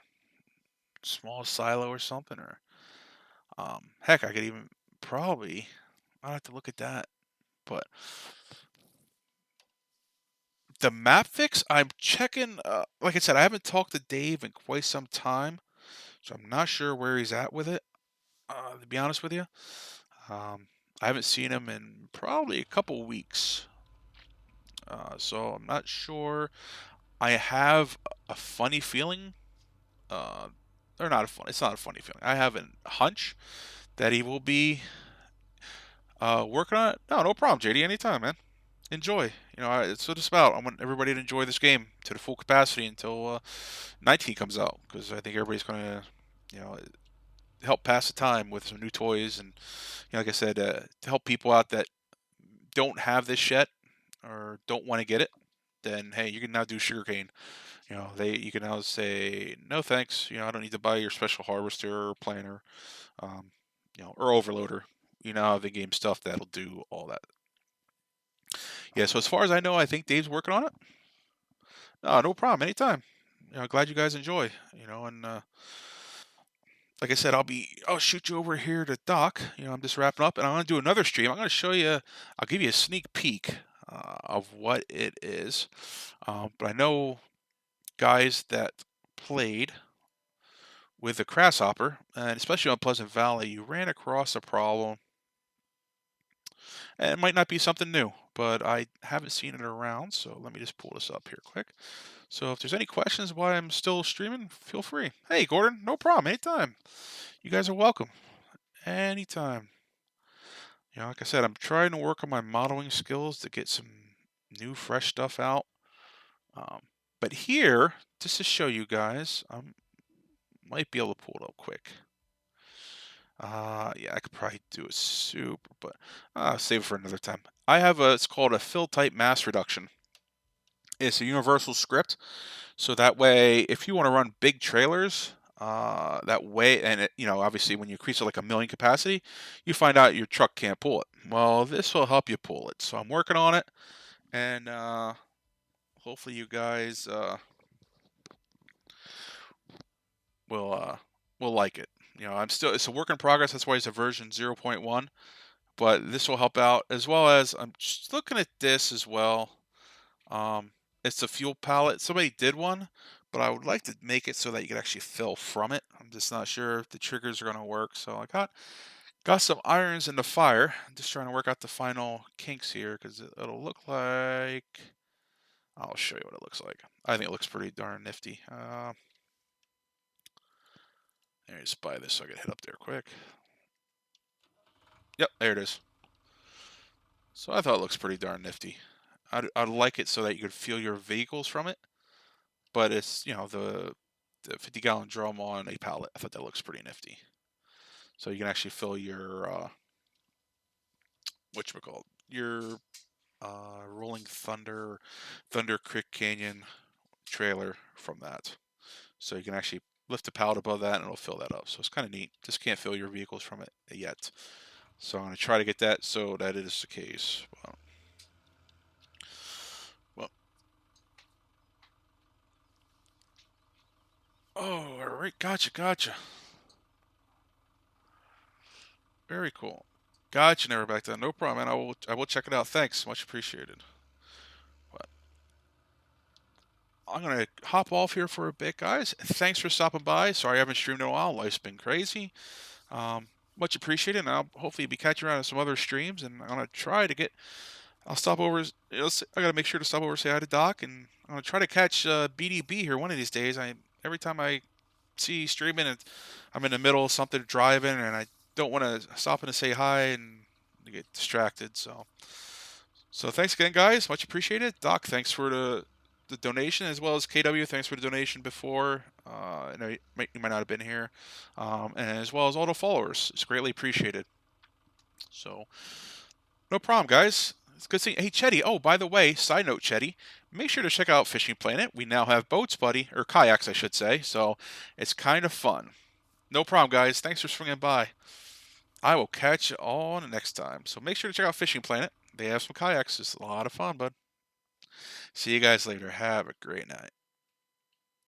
S1: small silo or something, or heck, I could even probably. I'll have to look at that, but the map fix, I'm checking. Like I said, I haven't talked to Dave in quite some time, so I'm not sure where he's at with it. To be honest with you, I haven't seen him in probably a couple weeks, so I'm not sure. I have a funny feeling, uh, or not a fun. It's not a funny feeling. I have a hunch that he will be working on it. No, no problem, JD. Anytime, man. Enjoy. It's what it's about. I want everybody to enjoy this game to the full capacity until 19 comes out, because I think everybody's going to, help pass the time with some new toys and, like I said, to help people out that don't have this yet or don't want to get it. Then hey, you can now do sugarcane. You can now say no thanks. I don't need to buy your special harvester or planter, um, or overloader. You now have the game stuff that'll do all that. Yeah. So as far as I know, I think Dave's working on it. No problem. Anytime. Glad you guys enjoy. And like I said, I'll shoot you over here to Doc. I'm just wrapping up, and I'm gonna do another stream. I'm gonna show you. I'll give you a sneak peek of what it is. But I know guys that played with the grasshopper, and especially on Pleasant Valley, you ran across a problem, and it might not be something new, but I haven't seen it around. So let me just pull this up here quick. So if there's any questions why I'm still streaming, feel free. Hey, Gordon, no problem. Anytime. You guys are welcome. Anytime. Like I said, I'm trying to work on my modeling skills to get some new, fresh stuff out. But here, just to show you guys, I might be able to pull it up quick. Yeah, I could probably do it super, but save it for another time. I have it's called a fill type mass reduction. It's a universal script, so that way, if you want to run big trailers, that way, and obviously when you increase it like 1 million capacity, you find out your truck can't pull it. Well, this will help you pull it. So I'm working on it, and hopefully you guys will like it. It's a work in progress. That's why it's a version 0.1, but this will help out, as well as I'm just looking at this as well. It's a fuel pallet. Somebody did one, but I would like to make it so that you can actually fill from it. I'm just not sure if the triggers are going to work. So I got some irons in the fire. I'm just trying to work out the final kinks here, because it'll look like. I'll show you what it looks like. I think it looks pretty darn nifty. Let me just buy this so I can hit up there quick. Yep, there it is. So I thought it looks pretty darn nifty. I'd like it so that you could feel your vehicles from it, but it's the 50-gallon drum on a pallet. I thought that looks pretty nifty. So you can actually fill your whatchamacallit, your Rolling Thunder Creek Canyon trailer from that. So you can actually lift the pallet above that and it'll fill that up. So it's kind of neat. Just can't fill your vehicles from it yet. So I'm going to try to get that so that it is the case. Well. Oh, all right. Gotcha. Very cool. Gotcha, never back then. No problem, man. I will check it out. Thanks. Much appreciated. But I'm going to hop off here for a bit, guys. Thanks for stopping by. Sorry I haven't streamed in a while. Life's been crazy. Much appreciated, and I'll hopefully be catching around on some other streams, and I'm going to try to get. I'll stop over. I got to make sure to stop over, say hi to Doc, and I'm going to try to catch BDB here one of these days. Every time I see streaming, and I'm in the middle of something driving, and I don't want to stop in to say hi and get distracted. So thanks again, guys. Much appreciated. Doc, thanks for the donation, as well as KW. Thanks for the donation before. I know you might not have been here, and as well as all the followers. It's greatly appreciated. So no problem, guys. It's good seeing. Hey, Chetty. Oh, by the way, side note, Chetty. Make sure to check out Fishing Planet. We now have boats, buddy, or kayaks, I should say. So it's kind of fun. No problem, guys. Thanks for swinging by. I will catch you all next time. So make sure to check out Fishing Planet. They have some kayaks. It's a lot of fun, bud. See you guys later. Have a great night.